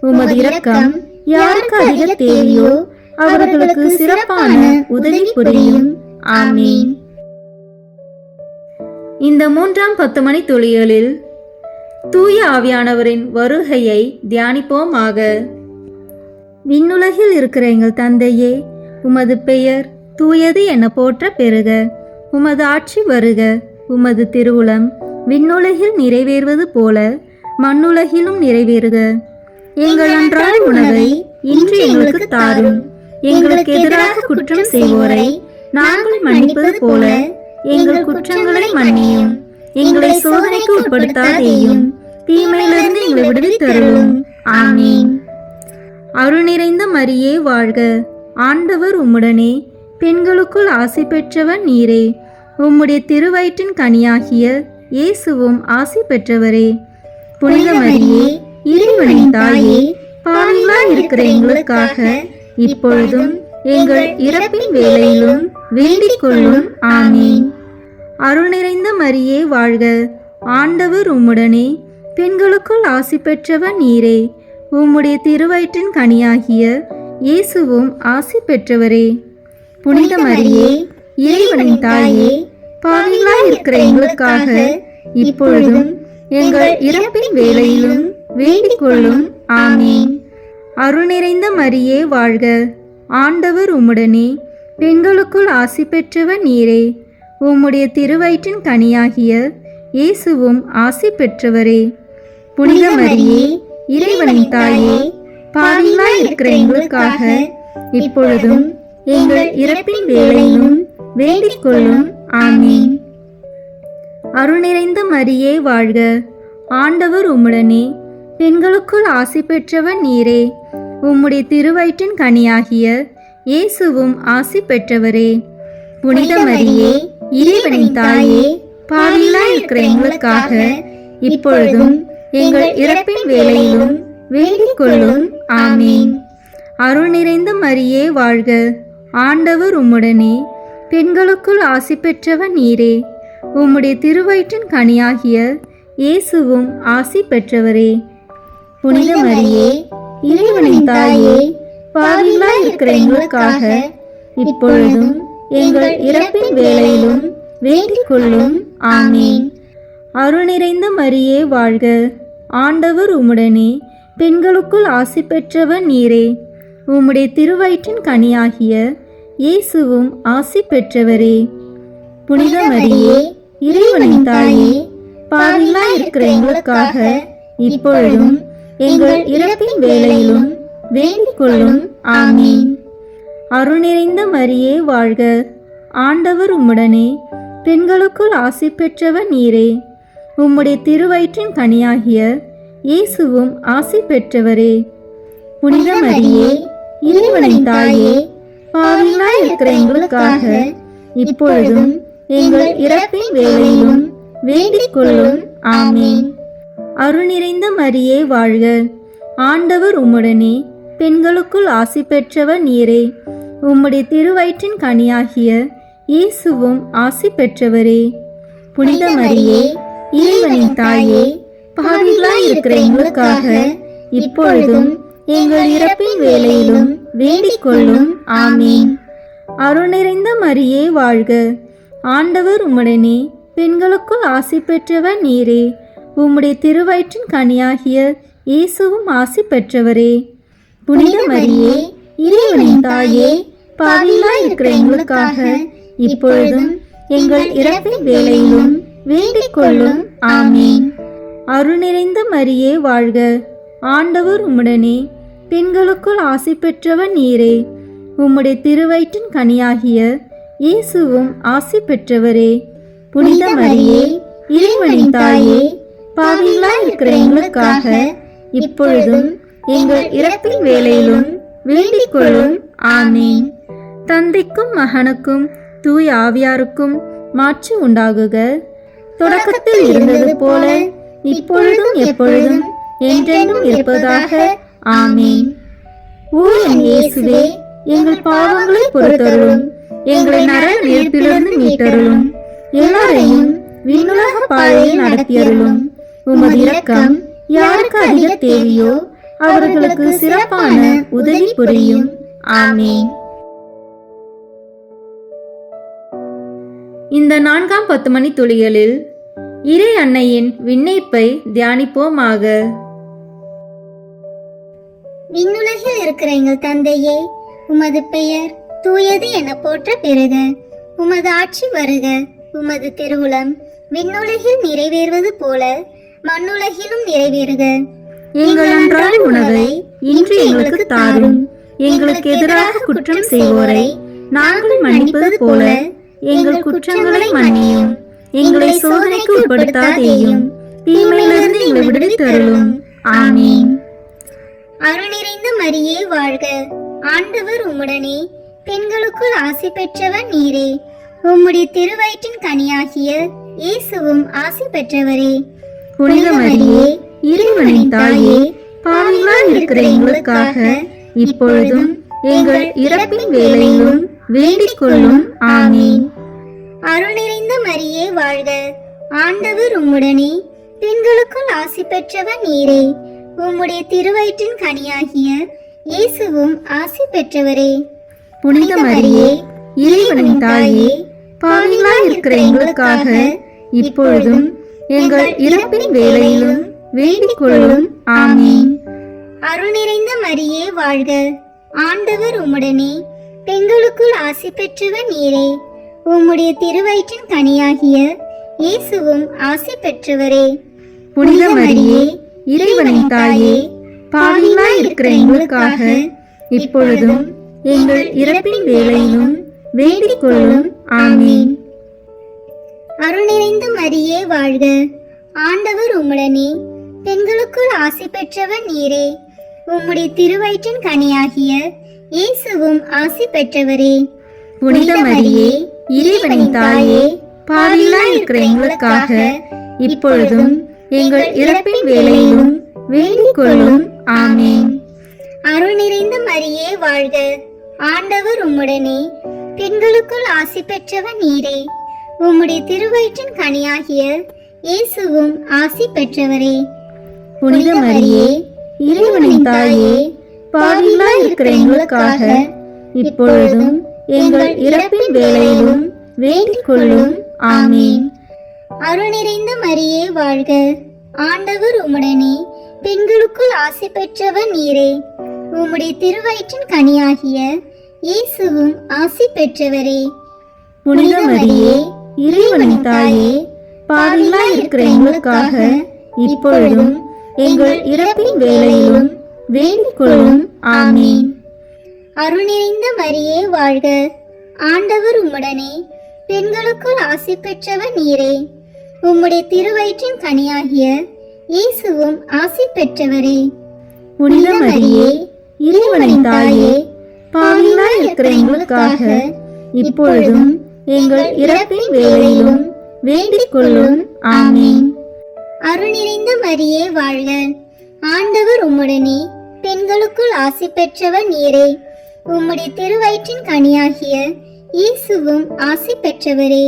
உமது இரக்கம் யாருக்கு அதிக தேவையோ அவர்களுக்கு சிறப்பான உதவி புரியும். ஆமீன். இந்த 3ஆம் 10 மணி துளிகளில் தூய ஆவியானவரின் வருகையை தியானிப்போமாக. விண்ணுலகில் இருக்கிற எங்கள் தந்தையே, உமது பெயர் தூயது என போற்ற பெறுக. உமது ஆட்சி வருக. உமது திருவுளம் விண்ணுலகில் நிறைவேறுவது போல மண்ணுலகிலும் நிறைவேறுக. எங்கள் அன்றாட உணவை இன்று எங்களுக்கு தாரும். எங்களுக்கு எதிராக குற்றம் செய்வோரை நாங்கள் மன்னிப்பது போல எங்கள் குற்றங்களை மன்னியும். எங்களை சோதனைக்கு உட்படுத்தாதேயும், தீமையிலிருந்து எங்களை விடுவித்தருளும். ஆமீன். அருள் நிறைந்த மரியே வாழ்க, ஆண்டவர் உம்முடனே, பெண்களுக்குள் ஆசி பெற்றவர் நீரே. உம்முடைய திருவயிற்றின் கனியாகிய இயேசுவும் ஆசி பெற்றவரே. புனித மரியே, இறைவனின் தாயே, பாவிகளாய் இருக்கிற எங்களுக்காக இப்பொழுதும் எங்கள் இறப்பின் வேளையிலும் வேண்டிக் கொள்ளும். ஆமீன். அருள் நிறைந்த மரியே வாழ்க, ஆண்டவர் உம்முடனே, பெண்களுக்குள் ஆசி பெற்றவர் நீரே. உம்முடைய திருவயிற்றின் கனியாகிய இயேசுவும் ஆசி பெற்றவரே. புனித மரியே, இறைவனின் தாயே, பாவிகளாய் இருக்கிற எங்களுக்காக இப்பொழுதும் எங்கள் இறப்பின் வேளையிலும் வேண்டிக் கொள்ளும். ஆமீன். அருள் நிறைந்த மரியே வாழ்க, ஆண்டவர் உம்முடனே, பெண்களுக்குள் ஆசி பெற்றவர் நீரே. உம்முடைய திருவயிற்றின் கனியாகிய இயேசுவும் ஆசி பெற்றவரே. புனித மரியே, இறைவனின் தாயே, பாவிகளாய் இருக்கிற எங்களுக்காக இப்பொழுதும் எங்கள் இறப்பின் வேளையிலும் வேண்டிக் கொள்ளும். ஆமீன். அருள் நிறைந்த மரியே வாழ்க, ஆண்டவர் உம்முடனே, பெண்களுக்குள் ஆசி பெற்றவர் நீரே. உம்முடைய திருவயிற்றின் கனியாகிய இயேசுவும் ஆசி பெற்றவரே. புனித மரியே, இறைவனின் தாயே, பாவிகளாய் இருக்கிற எங்களுக்காக இப்பொழுதும் எங்கள் இறப்பின் வேளையிலும் வேண்டிக் கொள்ளும். ஆமீன். அருள் நிறைந்த மரியே வாழ்க, ஆண்டவர் உம்முடனே, பெண்களுக்குள் ஆசி பெற்றவர் நீரே. உம்முடைய திருவயிற்றின் கனியாகிய இயேசுவும் ஆசி பெற்றவரே. புனித மரியே, இறைவனின் தாயே, பாவிகளாய் இருக்கிற எங்களுக்காக இப்பொழுதும் எங்கள் இறப்பின் வேளையிலும் வேண்டிக் கொள்ளும். ஆமீன். அருள் நிறைந்த மரியே வாழ்க, ஆண்டவர் உம்முடனே, பெண்களுக்குள் ஆசி பெற்றவர் நீரே. உம்முடைய திருவயிற்றின் கனியாகிய இயேசுவும் ஆசி பெற்றவரே. புனித மரியே, இறைவனின் தாயே, பாவிகளாய் இருக்கிற எங்களுக்காக இப்பொழுதும் எங்கள் இறப்பின் வேளையிலும் வேண்டிக் கொள்ளும். ஆமீன். அருள் நிறைந்த மரியே வாழ்க. ஆண்டவர் உம்முடனே. பெண்களுக்குள் ஆசி பெற்றவர் நீரே. உம்முடைய திருவயிற்றின் கனியாகிய இயேசுவும் ஆசி பெற்றவரே. புனித மரியே, இறைவனின் தாயே, பாவிகளாய் இருக்கிற எங்களுக்காக இப்பொழுதும் எங்கள் இறப்பின் வேளையிலும் வேண்டிக் கொள்ளும். ஆமீன். அருள் நிறைந்த மரியே வாழ்க. ஆண்டவர் உம்முடனே. பெண்களுக்குள் ஆசி பெற்றவர் நீரே. உம்முடைய திருவயிற்றின் கனியாகிய இயேசுவும் ஆசி பெற்றவரே. புனித மரியே, இறைவனின் தாயே, பாவிகளாய் இருக்கிற எங்களுக்காக இப்பொழுதும் எங்கள் இறப்பின் வேளையிலும் வேண்டிக் கொள்ளும். ஆமீன். அருள் நிறைந்த மரியே வாழ்க. ஆண்டவர் உம்முடனே. பெண்களுக்குள் ஆசி பெற்றவர் நீரே. உம்முடைய திருவயிற்றின் கனியாகிய இயேசுவும் ஆசி பெற்றவரே. புனித மரியே, இறைவனின் தாயே, பாவிகளாய் இருக்கிற எங்களுக்காக இப்பொழுதும் எங்கள் இறப்பின் வேளையிலும் வேண்டிக் கொள்ளும். ஆமீன். அருள் நிறைந்த மரியே வாழ்க. ஆண்டவர் உம்முடனே. பெண்களுக்குள் ஆசி பெற்றவர் நீரே. உம்முடைய திருவயிற்றின் கனியாகிய இயேசுவும் ஆசி பெற்றவரே. புனித மரியே, இறைவனின் தாயே, பாவிகளாய் இருக்கிற எங்களுக்காக இப்பொழுதும் எங்கள் இறப்பின் வேளையிலும் வேண்டிக் கொள்ளும். ஆமீன். தந்தைக்கும் மகனுக்கும் தூய ஆவியாருக்கும் மாட்சி உண்டாகுக. தொடக்கத்தில் இருந்தது போல இப்பொழுதும் எப்பொழுதும் என்றென்றும் இருப்பதாக. ஆமீன். ஓ என் இயேசுவே, எங்கள் பாவங்களை பொறுத்தருளும். எங்களை நரக நெருப்பிலிருந்து மீட்டருளும். எல்லாரையும் விண்ணுலக பாதையில் நடத்தியருளும். உமது இரக்கம் யாருக்கு அதிக தேவையோ அவர்களுக்கு சிறப்பான உதவி புரியும். ஆமீன். இந்த 4ஆம் 10 மணி துளிகளில் இறை அன்னையின் விண்ணேற்பை தியானிப்போமாக. விண்ணுலகில் இருக்கிற எங்கள் தந்தையே, உமது பெயர் தூயது என போற்ற பெறுக. உமது ஆட்சி வருக. உமது திருவுளம் விண்ணுலகில் நிறைவேறுவது போல மண்ணுலகிலும் நிறைவேறுக. எங்கள் அன்றாட உணவை இன்று எங்களுக்கு தாரும். எங்களுக்கு எதிராக குற்றம் செய்வோரை நாங்கள் மன்னிப்பது போல எங்கள் குற்றங்களை மன்னியும். எங்களை சோதனைக்கு உட்படுத்தாதேயும், தீமையிலிருந்து எங்களை விடுவித்தருளும். ஆமீன். அருள் நிறைந்த மரியே வாழ்க. ஆண்டவர் உம்முடனே. பெண்களுக்குள் ஆசி பெற்றவர் நீரே. உம்முடைய திருவயிற்றின் கனியாகிய இயேசுவும் ஆசி பெற்றவரே. புனித மரியே, இறைவனின் தாயே, பாவிகளாய் இருக்கிற எங்களுக்காக இப்பொழுதும் எங்கள் இறப்பின் வேளையிலும் வேண்டிக் கொள்ளும். ஆமீன். அருள் நிறைந்த மரியே வாழ்க. ஆண்டவர் உம்முடனே. பெண்களுக்குள் ஆசி பெற்றவர் நீரே. உம்முடைய திருவயிற்றின் கனியாகிய இயேசுவும் ஆசி பெற்றவரே. புனித மரியே, இறைவனின் தாயே, பாவிகளாய் இருக்கிற எங்களுக்காக இப்பொழுதும் எங்கள் இறப்பின் வேளையிலும் வேண்டிக் கொள்ளும். ஆமீன். அருள் நிறைந்த மரியே வாழ்க. ஆண்டவர் உம்முடனே. பெண்களுக்குள் ஆசி பெற்றவர் நீரே. உம்முடைய திருவயிற்றின் கனியாகிய இயேசுவும் ஆசி பெற்றவரே. புனித மரியே, இறைவனின் தாயே, பாவிகளாய் இருக்கிற எங்களுக்காக இப்பொழுதும் எங்கள் இறப்பின் வேளையிலும் வேண்டிக் கொள்ளும். ஆமீன். அருள் நிறைந்த மரியே வாழ்க. ஆண்டவர் உம்முடனே. பெண்களுக்குள் ஆசி பெற்றவர் நீரே. உம்முடைய திருவயிற்றின் கனியாகிய இயேசுவும் ஆசி பெற்றவரே. புனித மரியே, இறைவனின் தாயே, பாவிகளாய் இருக்கிற எங்களுக்காக இப்பொழுதும் எங்கள் இறப்பின் வேளையிலும் வேண்டிக் கொள்ளும். ஆமீன். அருள் நிறைந்த மரியே வாழ்க. ஆண்டவர் உம்முடனே. பெண்களுக்குள் ஆசி பெற்றவர் நீரே. உம்முடைய திருவயிற்றின் கனியாகிய இயேசுவும் ஆசி பெற்றவரே. புனித மரியே, இறைவனின் தாயே, பாவிகளாய் இருக்கிற எங்களுக்காக இப்பொழுதும் எங்கள் இறப்பின் வேளையிலும் வேண்டிக் கொள்ளும். ஆமீன். அருள் நிறைந்த மரியே வாழ்க. ஆண்டவர் உம்முடனே. பெண்களுக்குள் ஆசி பெற்றவர் நீரே. உம்முடைய திருவயிற்றின் கனியாகிய இயேசுவும் ஆசி பெற்றவரே. புனித மரியே, இறைவனின் தாயே, பாவிகளாய் இருக்கிற எங்களுக்காக இப்பொழுதும் எங்கள் இறப்பின் வேளையிலும் வேண்டிக் கொள்ளும். ஆமீன். அருள் நிறைந்த மரியே வாழ்க. ஆண்டவர் உம்முடனே. பெண்களுக்குள் ஆசி பெற்றவர் நீரே. உம்முடைய திருவயிற்றின் கனியாகிய இயேசுவும் ஆசி பெற்றவரே. புனித மரியே, இறைவனின் தாயே, பாவிகளாய் இருக்கிற எங்களுக்காக இப்பொழுதும் எங்கள் இறப்பின் வேளையிலும் வேண்டிக் கொள்ளும். ஆமீன். அருள் நிறைந்த மரியே வாழ்க. ஆண்டவர் உம்முடனே. பெண்களுக்குள் ஆசி பெற்றவர் நீரே. உம்முடைய திருவயிற்றின் கனியாகிய இயேசுவும் ஆசி பெற்றவரே.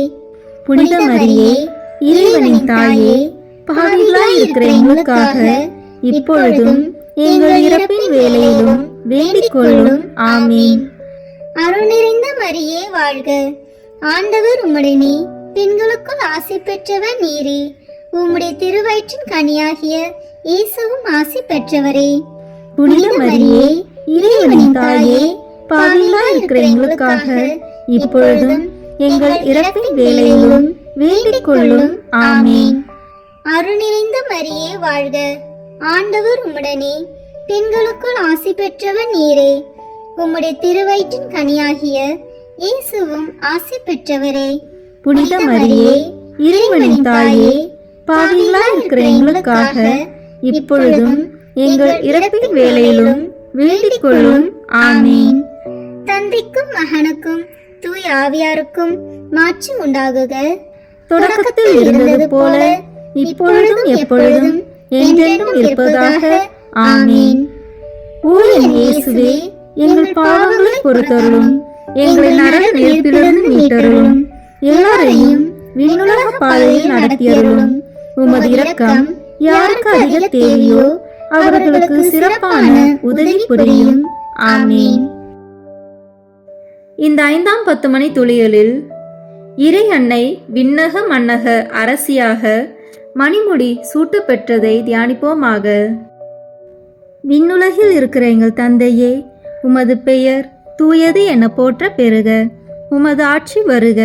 புனித மரியே, இறைவனின் தாயே, பாவிகளாய் இருக்கிற எங்களுக்காக இப்பொழுதும் எங்கள் இறப்பின் வேளையிலும் வேண்டிக் கொள்ளும். ஆமீன். அருள் நிறைந்த மரியே வாழ்க. ஆண்டவர் உம்முடனே. பெண்களுக்குள் ஆசி பெற்றவர் நீரே. உம்முடைய திருவயிற்றின் கனியாகிய இயேசுவும் ஆசி பெற்றவரே. புனித மரியே, இறைவனின் தாயே, பாவிகளாய் இருக்கிற எங்களுக்காக இப்பொழுதும் எங்கள் இறப்பின் வேளையிலும் வேண்டிக் கொள்ளும். ஆமீன். அருள் நிறைந்த மரியே வாழ்க. ஆண்டவர் உம்முடனே. பெண்களுக்குள் ஆசி பெற்றவர் நீரே. உம்முடைய திருவயிற்றின் கனியாகிய இயேசுவும் ஆசி பெற்றவரே. புனித மரியே, இறைவனின் தாயே, பாவிகளாய் இருக்கிற எங்களுக்காக இப்பொழுதும் எங்கள் இறப்பின் வேளையிலும் வேண்டிக் கொள்ளும். ஆமீன். தந்தைக்கும் மகனுக்கும் தூய ஆவியாருக்கும் மாட்சி உண்டாகுக. தொடக்கத்தில் இருந்தது போல இப்பொழுதும் எப்பொழுதும் என்றென்றும் இருப்பதாக. ஆமீன். ஓ என் இயேசுவே, எங்கள் பாவங்களை பொறுத்தருளும், எங்களை நரக நெருப்பிலிருந்து மீட்டருளும், எல்லாரையும் விண்ணுலக பாதையில் நடத்தியருளும். உமது இரக்கம் யாருக்கு அதிக தேவையோ அவர்களுக்கு சிறப்பான உதவி புரியும். ஆமீன். இந்த 5ஆம் 10 மணி துளிகளில் இறை அன்னை விண்ணக மன்னக அரசியாக மணிமுடி சூட்ட பெற்றதை தியானிப்போமாக. விண்ணுலகில் இருக்கிற எங்கள் தந்தையே, உமது பெயர் தூயது என போற்ற பெறுக. உமது ஆட்சி வருக.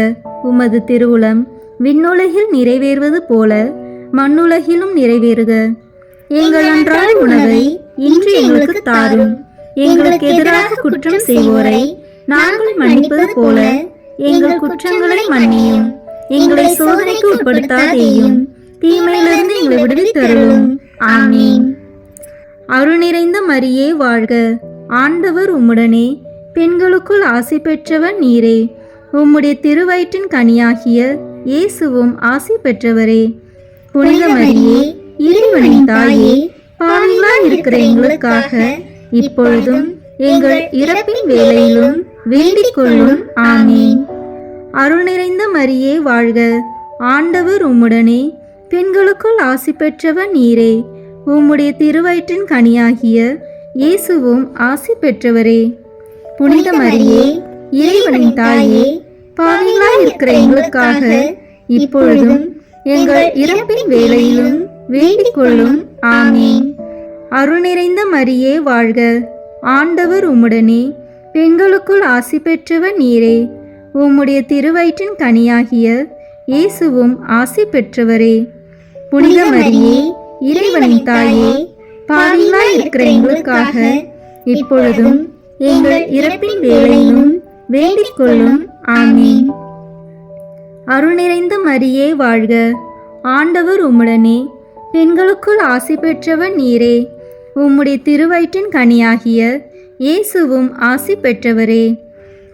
உமது திருவுளம் விண்ணுலகில் நிறைவேறுவது போல மண்ணுலகிலும் நிறைவேறுக. எங்கள் அன்றாட உணவை இன்று எங்களுக்கு தாரும். எங்களுக்கு எதிராக குற்றம் செய்வோரை நாங்கள் மன்னிப்பது போல எங்கள் குற்றங்களை மன்னியும். எங்களை சோதனைக்கு உட்படுத்தாதேயும், தீமையிலிருந்து எங்களை விடுவித்தருளும். ஆமீன். அருள் நிறைந்த மரியே வாழ்க. ஆண்டவர் உம்முடனே. பெண்களுக்குள் ஆசி பெற்றவர் நீரே. உம்முடைய திருவயிற்றின் கனியாகிய இயேசுவும் ஆசி பெற்றவரே. புனித மரியே, இறைவனின் தாயே, பாவிகளாய் இருக்கிற எங்களுக்காக இப்பொழுதும் எங்கள் இறப்பின் வேளையிலும் வேண்டிக் கொள்ளும். ஆமீன். அருள் நிறைந்த மரியே வாழ்க. ஆண்டவர் உம்முடனே. பெண்களுக்குள் ஆசி பெற்றவர் நீரே. உம்முடைய திருவயிற்றின் கனியாகிய இயேசுவும் ஆசி பெற்றவரே. புனித மரியே, இறைவனின் தாயே, பாவிகளாய் இருக்கிற எங்களுக்காக இப்பொழுதும் எங்கள் இறப்பின் வேளையிலும் வேண்டிக் கொள்ளும். ஆமீன். அருள் நிறைந்த மரியே வாழ்க. ஆண்டவர் உம்முடனே. பெண்களுக்குள் ஆசி பெற்றவர் நீரே. உம்முடைய திருவயிற்றின் கனியாகிய இயேசுவும் ஆசி பெற்றவரே. புனித மரியே, இறைவனின் தாயே, பாவிகளாய் இருக்கிற எங்களுக்காக இப்பொழுதும் எங்கள் இறப்பின் வேளையிலும் வேண்டிக் கொள்ளும். ஆமீன். அருள் நிறைந்த மரியே வாழ்க. ஆண்டவர் உம்முடனே. பெண்களுக்குள் ஆசி பெற்றவர் நீரே. உம்முடைய திருவயிற்றின் கனியாகிய இயேசுவும் ஆசி பெற்றவரே.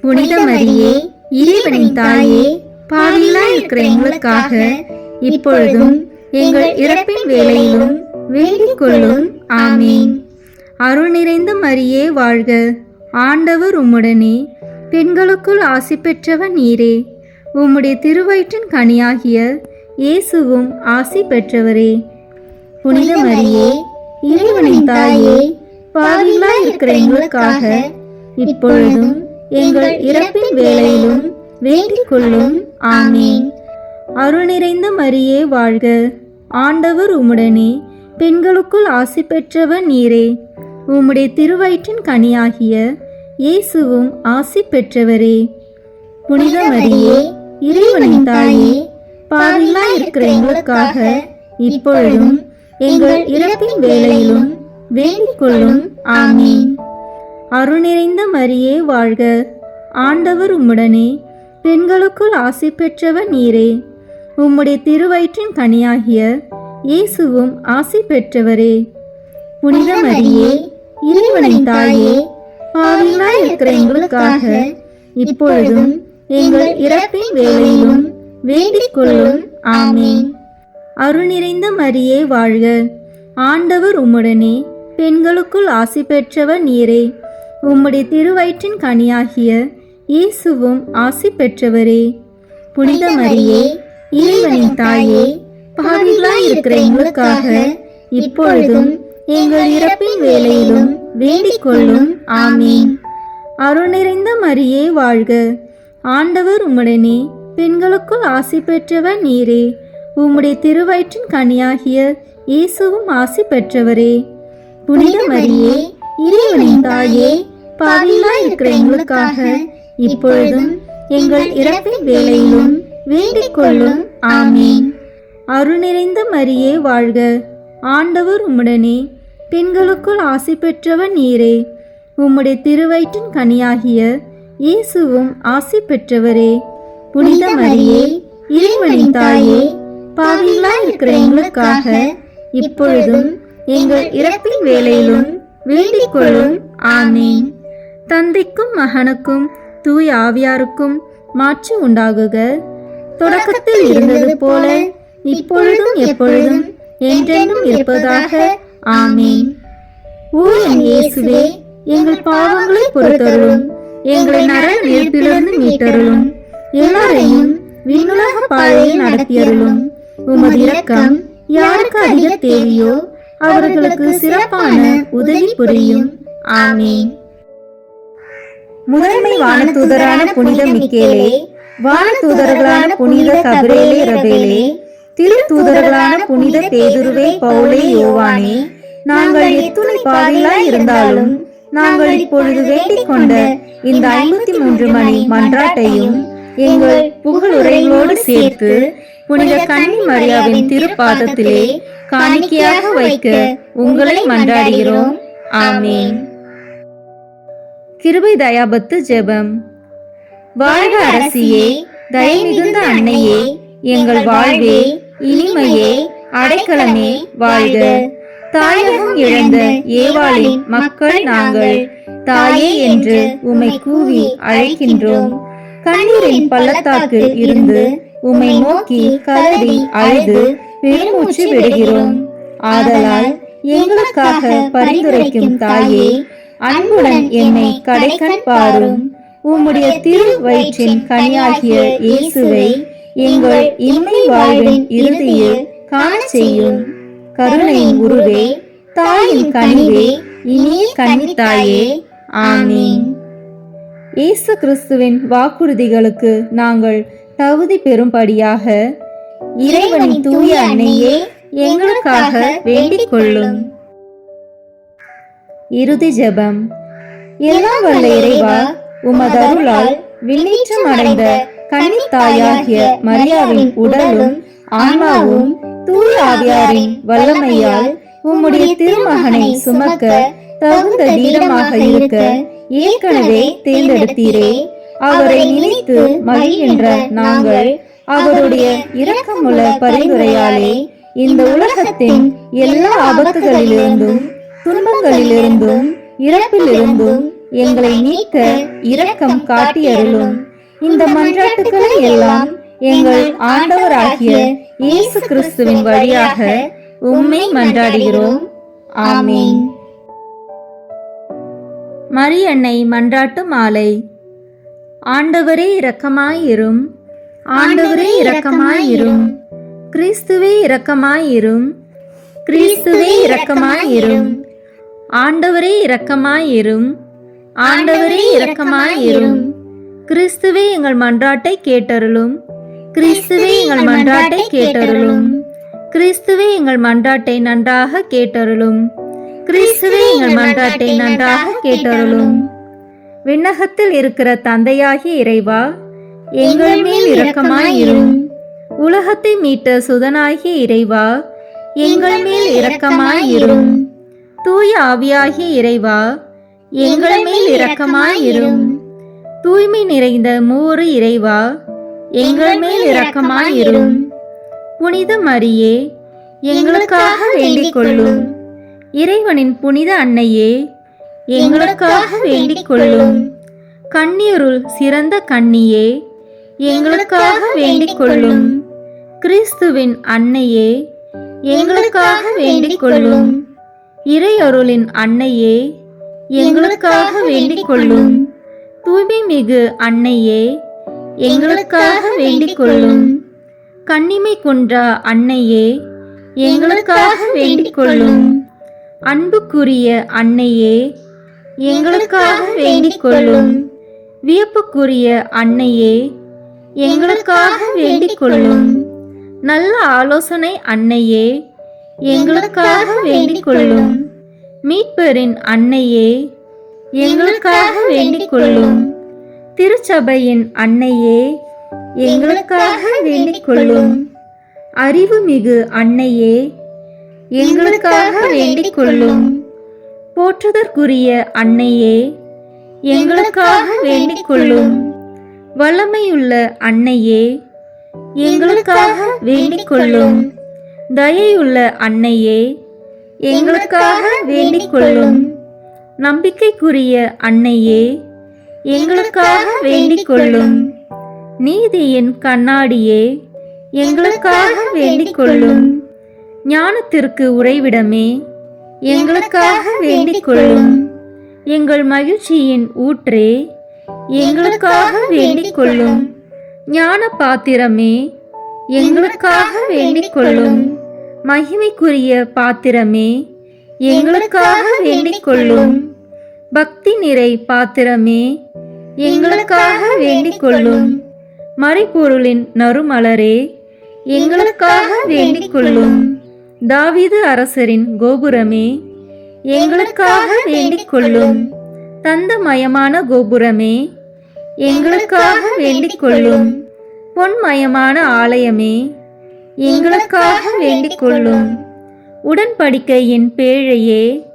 புனித மரியே, இறைவனின் தாயே, பாவிகளாய் இருக்கிற எங்களுக்காக இப்பொழுதும் எங்கள் இறப்பின் வேளையிலும் வேண்டிக் கொள்ளும். ஆமீன். அருள் நிறைந்த மரியே வாழ்க. ஆண்டவர் உம்முடனே. பெண்களுக்குள் ஆசி பெற்றவர் நீரே. உம்முடைய திருவயிற்றின் கனியாகிய இயேசுவும் ஆசி பெற்றவரே. புனித மரியே, இறைவனின் தாயே, பாவிகளாய் இருக்கிற எங்களுக்காக இப்பொழுதும் எங்கள் இறப்பின் வேளையிலும் வேண்டிக் கொள்ளும். ஆமீன். அருள் நிறைந்த மரியே வாழ்க. ஆண்டவர் உம்முடனே. பெண்களுக்குள் ஆசி பெற்றவர் நீரே. உம்முடைய திருவயிற்றின் கனியாகிய இயேசுவும் ஆசி பெற்றவரே. புனித மரியே, இறைவனின் தாயே, பாவிகளாய் இருக்கிற எங்களுக்காக இப்பொழுதும் எங்கள் இறப்பின் வேளையிலும் வேண்டிக் கொள்ளும். ஆமீன். அருள் நிறைந்த மரியே வாழ்க. ஆண்டவர் உம்முடனே. பெண்களுக்குள் ஆசி பெற்றவர் நீரே. உம்முடைய திருவயிற்றின் கனியாகிய இயேசுவும் ஆசி பெற்றவரே. புனித மரியே, இறைவனின் தாயே, பாவிகளாய் இருக்கிற எங்களுக்காக இப்பொழுதும் எங்கள் இறப்பின் வேளையிலும் வேண்டிக் கொள்ளும். ஆமீன். அருள் நிறைந்த மரியே வாழ்க. ஆண்டவர் உம்முடனே. பெண்களுக்குள் ஆசி பெற்றவர் நீரே. உம்முடைய திருவயிற்றின் கனியாகிய இயேசுவும் ஆசி பெற்றவரே. புனித மரியே, இறைவனின் தாயே, பாவிகளாய் இருக்கிற எங்களுக்காக இப்பொழுதும் எங்கள் இறப்பின் வேளையிலும் வேண்டிக் கொள்ளும். ஆமீன். அருள் நிறைந்த மரியே வாழ்க. ஆண்டவர் உம்முடனே. பெண்களுக்குள் ஆசி பெற்றவர் நீரே. உம்முடைய திருவயிற்றின் கனியாகிய இயேசுவும் ஆசி பெற்றவரே. புனித மரியே, இறைவனின் தாயே, பாவிகளாய் இருக்கிற எங்களுக்காக இப்பொழுதும் எங்கள் இறப்பின் வேளையிலும் வேண்டிக் கொள்ளும். ஆமீன். அருள் நிறைந்த மரியே வாழ்க. ஆண்டவர் உம்முடனே. பெண்களுக்குள் ஆசி பெற்றவர் நீரே. உம்முடைய திருவயிற்றின் கனியாகிய இயேசுவும் ஆசி பெற்றவரே. புனித மரியே, இறைவனின் தாயே, பாவிகளாய் இருக்கிற எங்களுக்காக இப்பொழுதும் எங்கள் இறப்பின் வேளையிலும் வேண்டிக் கொள்ளும். ஆமீன். தந்தைக்கும் மகனுக்கும் தூய ஆவியாருக்கும் மாட்சி உண்டாகுக. தொடக்கத்தில் இருந்தது போல இப்பொழுதும் எப்பொழுதும் என்றென்றும் இருப்பதாக. ஆமீன். ஓ என் இயேசுவே, எங்கள் பாவங்களை பொறுத்தருளும். எங்களை நரக நெருப்பிலிருந்து மீட்டருளும். எல்லாரையும் விண்ணுலக பாதையில் நடத்தியருளும். உமது இரக்கம் யாருக்கு அதிக தேவையோ அவர்களுக்கு சிறப்பான உதவி புரியும். ஆமீன். முதன்மை வானதூதரான புனித மிக்கேலே, வானதூதர்களான புனித கபிரேலே ரபேலே, திரு தூதர்களான புனித பேதுருவே, பவுலே, யோவானே, நாங்கள் எத்துணை பாவிகளாய் இருந்தாலும் நாங்கள் இப்பொழுது வேண்டிக் கொண்ட இந்த 53 மணி மன்றாட்டையும் எங்கள் புகழுரைகளோடு சேர்த்து புனித கன்னி மரியாவின் திருப்பாதத்திலே காணிக்கையாக வைக்க உங்களை மன்றாடுகிறோம். ஆமீன். கிருபை தயாபத்து ஜெபம். வாழ்க அரசியே, தயை மிகுந்த அன்னையே, எங்கள் வாழ்வே, இனிமையே, அடைக்கலமே வாழ்க. தாயகம் இழந்த ஏவாளின் மக்கள் நாங்கள் தாயே என்று உம்மை கூவி அழைக்கின்றோம். கண்ணீரின் பள்ளத்தாக்கில் இருந்து உம்மை நோக்கி கதறி அழுது பெருமூச்சு விடுகிறோம். ஆதலால் எங்களுக்காக பரிந்துரைக்கும் தாயே, அன்புடன் என்னை கடைக்கண் பாரும். உம்முடைய திரு வயிற்றின் கனியாகிய இயேசுவை எங்கள் இம்மை வாழ்வின் இறுதியில் காண செய்யும். கருணையின் உருவே, தாயின் கனிவே, இனிய கன்னித்தாயே. ஆமீன். இயேசு கிறிஸ்துவின் வாக்குறுதிகளுக்கு நாங்கள் தகுதி பெறும்படியாக இறைவனின் தூய அன்னையே, எங்களுக்காக வேண்டிக் கொள்ளும். இறுதி ஜெபம். எல்லாம் வல்ல இறைவா, உமது அருளால் விண்ணேற்றம் அடைந்த கன்னித்தாயாகிய மரியாவின் உடலும் ஆன்மாவும் தூய ஆவியாரின் வல்லமையால் உம்முடைய திருமகனை சுமக்க தகுந்த தீரமாக இருக்க ஏற்கனவே தேர்ந்தெடுத்தீரே. அவரை நினைத்து மகிழ்கின்ற நாங்கள் அவருடைய இரக்கமுள்ள பரிந்துரையாலே இந்த உலகத்தின் எல்லா ஆபத்துகளிலிருந்தும் துன்பங்களிலிருந்தும் இறப்பிலிருந்தும் எங்களை நீக்க இரக்கம் காட்டியருளும். இந்த மன்றாட்டுக்களை எல்லாம் எங்கள் ஆண்டவராகிய இயேசு கிறிஸ்துவின் வழியாக உம்மை மன்றாடுகிறோம். ஆமீன். மரியன்னை மன்றாட்டு மாலை. ஆண்டவரே இரக்கமாயிரும். ஆண்டவரே இரக்கமாயிரும். கிறிஸ்துவே இரக்கமாயிரும். கிறிஸ்துவே இரக்கமாயிரும். ஆண்டவரே இரக்கமாயிரும். ஆண்டவரே இரக்கமாயிரும். கிறிஸ்துவே எங்கள் மன்றாட்டை கேட்டருளும். கிறிஸ்துவே எங்கள் மன்றாட்டை கேட்டருளும். கிறிஸ்துவே எங்கள் மன்றாட்டை நன்றாக கேட்டருளும். கிறிஸ்துவே எங்கள் மன்றாட்டை நன்றாக கேட்டருளும். விண்ணகத்தில் இருக்கிற தந்தையாகிய இறைவா, எங்கள் மேல் இரக்கமாயிரும். உலகத்தை மீட்ட சுதனாகிய இறைவா, எங்கள் மேல் இரக்கமாயிரும். தூய ஆவியாகிய இறைவா, எங்கள் மேல் இரக்கமாயிரும். தூய்மை நிறைந்த மூவரு இறைவா, எங்கள் மேல் இரக்கமாயிரும். புனித மரியே, எங்களுக்காக வேண்டிக் கொள்ளும். இறைவனின் புனித அன்னையே, எங்களுக்காக வேண்டிக் கொள்ளும். கன்னியருள் சிறந்த கன்னியே, எங்களுக்காக வேண்டிக் கொள்ளும். கிறிஸ்துவின் அன்னையே, எங்களுக்காக வேண்டிக் கொள்ளும். இறையருளின் அன்னையே, எங்களுக்காக வேண்டிக் கொள்ளும். தூய்மை மிகு அன்னையே, எங்களுக்காக வேண்டிக் கொள்ளும். கன்னிமை குன்றா அன்னையே, எங்களுக்காக வேண்டிக் கொள்ளும். அன்புக்குரிய அன்னையே, எங்களுக்காக வேண்டிக் கொள்ளும். வியப்புக்குரிய அன்னையே, எங்களுக்காக வேண்டிக் கொள்ளும். நல்ல ஆலோசனை அன்னையே, எங்களுக்காக வேண்டிக் கொள்ளும். மீட்பரின் அன்னையே, எங்களுக்காக வேண்டிக் கொள்ளும். திருச்சபையின் அன்னையே, எங்களுக்காக வேண்டிக் கொள்ளும். அறிவுமிகு அன்னையே, எங்களுக்காக வேண்டிக் கொள்ளும். போற்றுதற்குரிய அன்னையே, எங்களுக்காக வேண்டிக் கொள்ளும். வல்லமையுள்ள அன்னையே, எங்களுக்காக வேண்டிக் கொள்ளும். தயையுள்ள அன்னையே, எங்களுக்காக வேண்டிக் கொள்ளும். நம்பிக்கைக்குரிய அன்னையே, எங்களுக்காக வேண்டிக் கொள்ளும். நீதியின் கண்ணாடியே, எங்களுக்காக வேண்டிக் கொள்ளும். ஞானத்திற்கு உறைவிடமே, எங்களுக்காக வேண்டிக் கொள்ளும். எங்கள் மகிழ்ச்சியின் ஊற்றே, எங்களுக்காக வேண்டிக் கொள்ளும். ஞான பாத்திரமே, எங்களுக்காக வேண்டிக் கொள்ளும். மகிமைக்குரிய பாத்திரமே, எங்களுக்காக வேண்டிக் கொள்ளும். பக்தி நிறை பாத்திரமே, எங்களுக்காக வேண்டிக் கொள்ளும். மறைப்பொருளின் நறுமலரே, எங்களுக்காக வேண்டிக் கொள்ளும். தாவீது அரசரின் கோபுரமே, எங்களுக்காக வேண்டிக் கொள்ளும். தந்தமயமான கோபுரமே, எங்களுக்காக வேண்டிக் கொள்ளும். பொன்மயமான ஆலயமே, எங்களுக்காக வேண்டிக் கொள்ளும். உடன்படிக்கையின் பேழையே,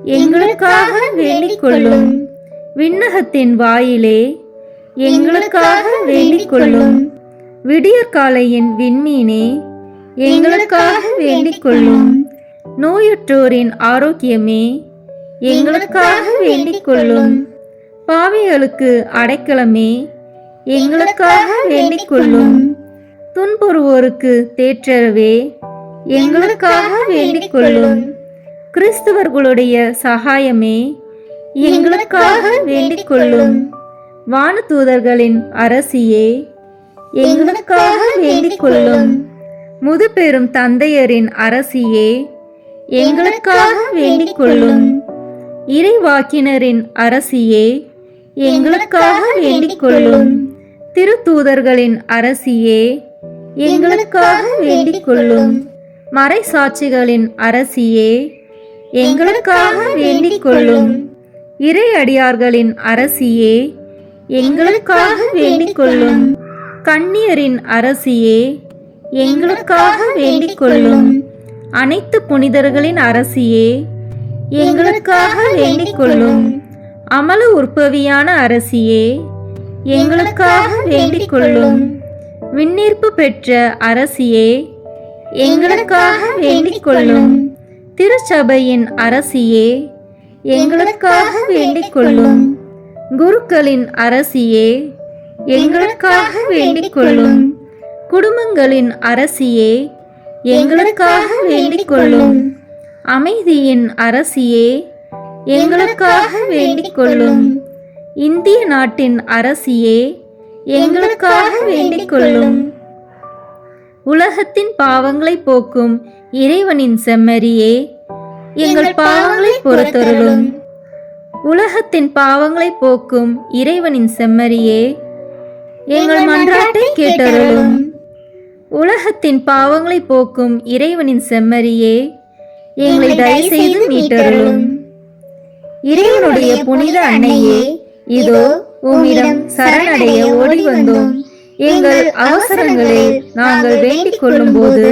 எங்களுக்காக வேண்டிக் கொள்ளும். விண்ணகத்தின் வாயிலே, எங்களுக்காக வேண்டிக் கொள்ளும். விடியற்காலையின் விண்மீனே, எங்களுக்காக வேண்டிக் கொள்ளும். நோயுற்றோரின் ஆரோக்கியமே, எங்களுக்காக வேண்டிக் கொள்ளும். பாவிகளுக்கு அடைக்கலமே, எங்களுக்காக வேண்டிக் கொள்ளும். துன்புறுவோருக்கு தேற்றரவே, எங்களுக்காக வேண்டிக் கொள்ளும். கிறிஸ்தவர்களுடைய சகாயமே, எங்களுக்காக வேண்டிக் கொள்ளும். வானதூதர்களின் அரசியே, எங்களுக்காக வேண்டிக் கொள்ளும். முதுபெரும் தந்தையரின் அரசியே, எங்களுக்காக வேண்டிக் கொள்ளும். இறைவாக்கினரின் அரசியே, எங்களுக்காக வேண்டிக் கொள்ளும். திருத்தூதர்களின் அரசியே, எங்களுக்காக வேண்டிக் கொள்ளும். மறைசாட்சிகளின் அரசியே, எங்களுக்காக வேண்டிக் கொள்ளும். இறையடியார்களின் அரசியே, எங்களுக்காக வேண்டிக் கொள்ளும். கன்னியரின் அரசியே, எங்களுக்காக வேண்டிக் கொள்ளும். அனைத்து புனிதர்களின் அரசியே, எங்களுக்காக வேண்டிக் கொள்ளும். அமல உற்பவியான அரசியே, எங்களுக்காக வேண்டிக் கொள்ளும். விண்ணீர்ப்பு பெற்ற அரசியே, எங்களுக்காக வேண்டிக் கொள்ளும். திருச்சபையின் அரசியே, எங்களுக்காக வேண்டிக் கொள்ளும். குருக்களின் அரசியே, எங்களுக்காக வேண்டிக் கொள்ளும். குடும்பங்களின் அரசியே, எங்களுக்காக வேண்டிக் கொள்ளும். அமைதியின் அரசியே, எங்களுக்காக வேண்டிக் கொள்ளும். இந்திய நாட்டின் அரசியே, எங்களுக்காக வேண்டிக் கொள்ளும். உலகத்தின் பாவங்களை போக்கும் இறைவனின் செம்மறியே, எங்கள் பாவங்களை பொறுத்தருளும். உலகத்தின் பாவங்களை போக்கும் இறைவனின் செம்மறியே, எங்கள் மன்றாட்டை கேட்டருளும். உலகத்தின் பாவங்களை போக்கும் இறைவனின் செம்மறியே, எங்களை தயவு செய்து மீட்டருளும். இறைவனுடைய புனித அன்னையே, இதோ உம்மிடம் சரணடைய ஓடி வந்தோம். எங்கள் அவசரங்களில் நாங்கள் வேண்டிக் கொள்ளும் போது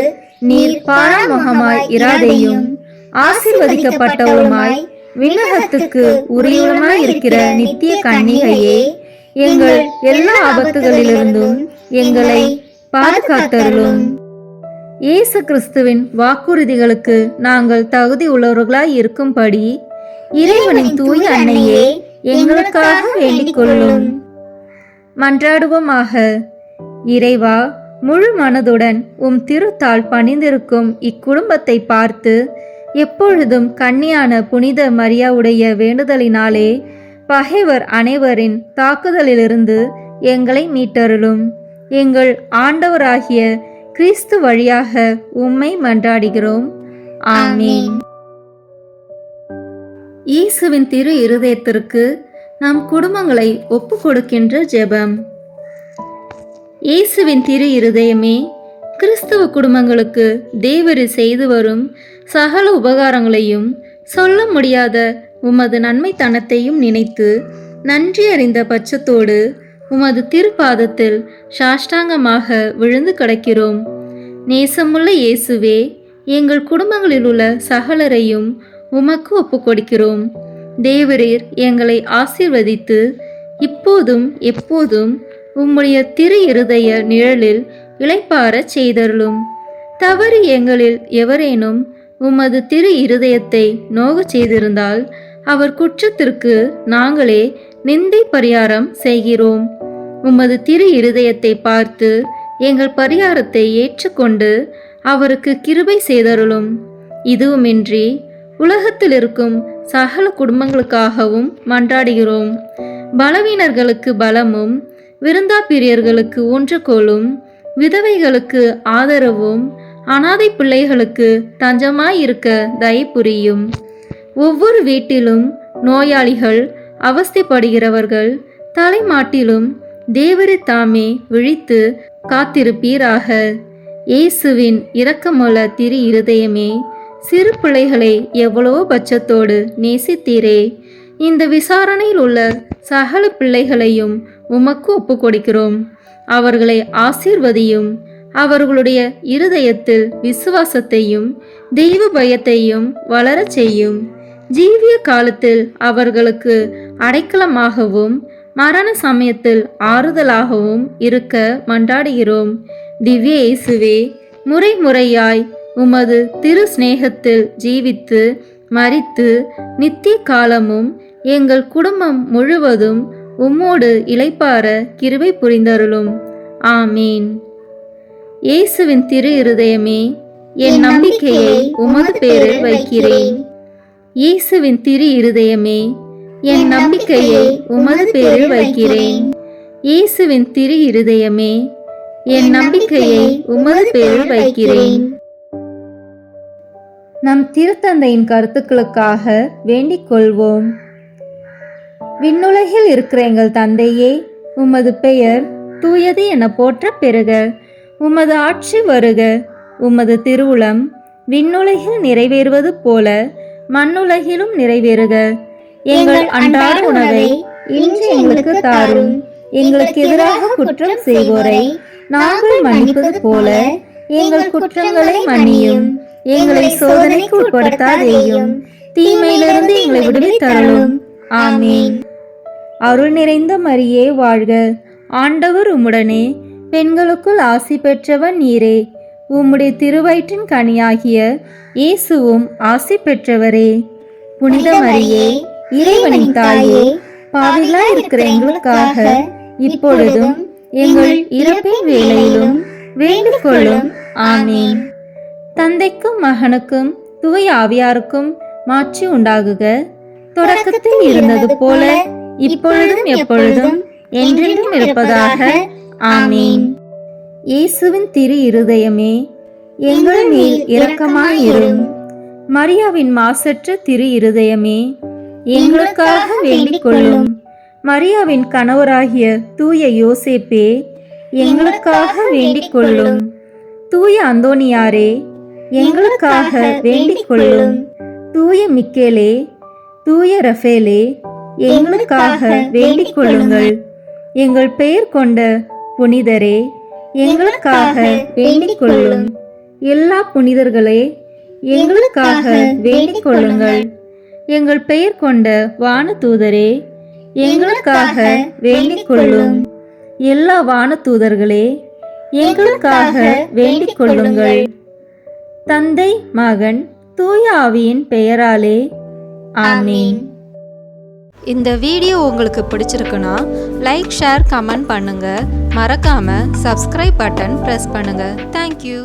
நீர் பாராமுகமாய் இராதையும் ஆசீர்வதிக்கப்பட்டவளுமாய் விண்ணகத்துக்கு உரியவளுமாய் இருக்கிற நித்திய கன்னிகையே, எங்கள் எல்லா ஆபத்துகளிலிருந்தும் எங்களை பாதுகாத்தருளும். இயேசு கிறிஸ்துவின் வாக்குறுதிகளுக்கு நாங்கள் தகுதி உள்ளவர்களாய் இருக்கும்படி இறைவனின் தூய அன்னையே எங்களுக்காக வேண்டிக் கொள்ளும். மன்றாடுவோமாக. இறைவா, முழு மனதுடன் உம் திருத்தால் பணிந்திருக்கும் இக்குடும்பத்தை பார்த்து எப்பொழுதும் கன்னியான புனித மரியாவுடைய வேண்டுதலினாலே பகைவர் அனைவரின் தாக்குதலிலிருந்து எங்களை மீட்டருளும். எங்கள் ஆண்டவராகிய கிறிஸ்து வழியாக உம்மை மன்றாடுகிறோம். ஆமீன். இயேசுவின் திரு இருதயத்திற்கு நம் குடும்பங்களை ஒப்பு கொடுக்கின்ற ஜெபம். இயேசுவின் திரு இருதயமே, கிறிஸ்தவ குடும்பங்களுக்கு தேவரு செய்து வரும் சகல உபகாரங்களையும் சொல்ல முடியாத உமது நன்மைத்தனத்தையும் நினைத்து நன்றி அறிந்த பட்சத்தோடு உமது திருப்பாதத்தில் சாஷ்டாங்கமாக விழுந்து கிடக்கிறோம். நேசமுள்ள இயேசுவே, எங்கள் குடும்பங்களில் உள்ள சகலரையும் உமக்கு ஒப்பு கொடுக்கிறோம். தேவரீர் எங்களை ஆசீர்வதித்து இப்போதும் எப்போதும் உம்முடைய திரு இருதய நிழலில் இளைப்பாரச் செய்தருளும். தவறு எங்களில் எவரேனும் உமது திரு இருதயத்தை நோகச் செய்திருந்தால் அவர் குற்றத்திற்கு நாங்களே நிந்தை பரிகாரம் செய்கிறோம். உமது திரு இருதயத்தை பார்த்து எங்கள் பரிகாரத்தை ஏற்றுக்கொண்டு அவருக்கு கிருபை செய்தருளும். இதுவுமின்றி உலகத்தில் இருக்கும் சகல குடும்பங்களுக்காகவும் மன்றாடுகிறோம். பலவீனர்களுக்கு பலமும், விருந்தாப்பிரியர்களுக்கு ஊன்றுகோலும், விதவைகளுக்கு ஆதரவும், அனாதை பிள்ளைகளுக்கு தஞ்சமாயிருக்க தயை புரியும். ஒவ்வொரு வீட்டிலும் நோயாளிகள், அவஸ்தைப்படுகிறவர்கள் தலைமாட்டிலும் தேவரே தாமே விழித்து காத்திருப்பீராக. இயேசுவின் இரக்கமுள்ள திரு இருதயமே, சிறு பிள்ளைகளை எவ்வளோ பட்சத்தோடு நேசித்தீரே. இந்த விசாரணையில் உள்ள சகல பிள்ளைகளையும் உமக்கு ஒப்பு கொடுக்கிறோம். அவர்களை ஆசீர்வதியும். அவர்களுடைய இருதயத்தில் விசுவாசத்தையும் தெய்வ பயத்தையும் வளரச் செய்யும். ஜீவிய காலத்தில் அவர்களுக்கு அடைக்கலமாகவும் மரண சமயத்தில் ஆறுதலாகவும் இருக்க மன்றாடுகிறோம். திவ்ய இயேசுவே, முறை முறையாய் உமது திரு சிநேகத்தில் ஜீவித்து மரித்து நித்திய காலமும் எங்கள் குடும்பம் முழுவதும் உம்மோடு இளைப்பார கிருபை புரிந்தருளும். ஆமீன். இயேசுவின் திரு இருதயமே, என் நம்பிக்கையை உமது பேரில் வைக்கிறேன். இயேசுவின் திரு இருதயமே, என் நம்பிக்கையை உமது பேரில் வைக்கிறேன். இயேசுவின் திரு இருதயமே, என் நம்பிக்கையை உமது பேரில் வைக்கிறேன். நம் திருத்தந்தையின் கருத்துக்களுக்காக வேண்டிக் கொள்வோம். விண்ணுலகில் இருக்கிற எங்கள் தந்தையே, உமது பெயர் தூயது என போற்ற பெறுக. உமது ஆட்சி வருக. உமது திருவுளம் விண்ணுலகில் நிறைவேறுவது போல மண்ணுலகிலும் நிறைவேறுக. எங்கள் அன்றாட உணவை இன்று எங்களுக்கு தாரும். எங்களுக்கு எதிராக குற்றம் செய்வோரை நாங்கள் மன்னிப்பது போல எங்கள் குற்றங்களை மன்னியும். எங்களை சோதனைக்கு உட்படுத்தாதேயும், தீமையிலிருந்து எங்களை விடுவித்தருளும். ஆமீன். அருள் நிறைந்த மரியே வாழ்க. ஆண்டவர் உம்முடனே, பெண்களுக்குள் ஆசி பெற்றவன் நீரே. உம்முடைய திருவயிற்றின் கனியாகிய இயேசுவும் ஆசி பெற்றவரே. புனித மரியே, இறைவனின் தாயே, பாவிகளாய் இருக்கிற எங்களுக்காக இப்பொழுதும் எங்கள் இறப்பின் வேளையிலும் வேண்டிக் கொள்ளும். ஆமீன். தந்தைக்கும் மகனுக்கும் தூய ஆவியாருக்கும் மாட்சி உண்டாகுக. தொடக்கத்தில் இருந்தது போல இப்பொழுதும் எப்பொழுதும் என்றென்றும் இருப்பதாக. ஆமீன். இயேசுவின் திரு இருதயமே, எங்கள் மேல் இரக்கமாயிரும். மரியாவின் மாசற்ற திரு இருதயமே, எங்களுக்காக வேண்டிக் கொள்ளும். மரியாவின் கணவராகிய தூய யோசேப்பே, எங்களுக்காக வேண்டிக் கொள்ளும். தூய அந்தோனியாரே, எங்களுக்காக வேண்டிக் கொள்ளும். தூய மிக்கேலே, தூய ரஃபேலே, எங்களுக்காக வேண்டிக் கொள்ளுங்கள். எங்கள் பெயர் கொண்ட புனிதரே, எங்களுக்காக வேண்டிக் கொள்ளும். எல்லா புனிதர்களே, எங்களுக்காக வேண்டிக் கொள்ளுங்கள். எங்கள் பெயர் கொண்ட வானதூதரே, எங்களுக்காக வேண்டிக் கொள்ளும். எல்லா வானதூதர்களே, எங்களுக்காக வேண்டிக் கொள்ளுங்கள். தந்தை, மகன், தூய ஆவியின் பெயராலே ஆமென். இந்த வீடியோ உங்களுக்கு பிடிச்சிருக்குன்னா லைக், ஷேர், கமெண்ட் பண்ணுங்க. மறக்காம சப்ஸ்கிரைப் பட்டன் பிரஸ் பண்ணுங்க. தேங்க்யூ.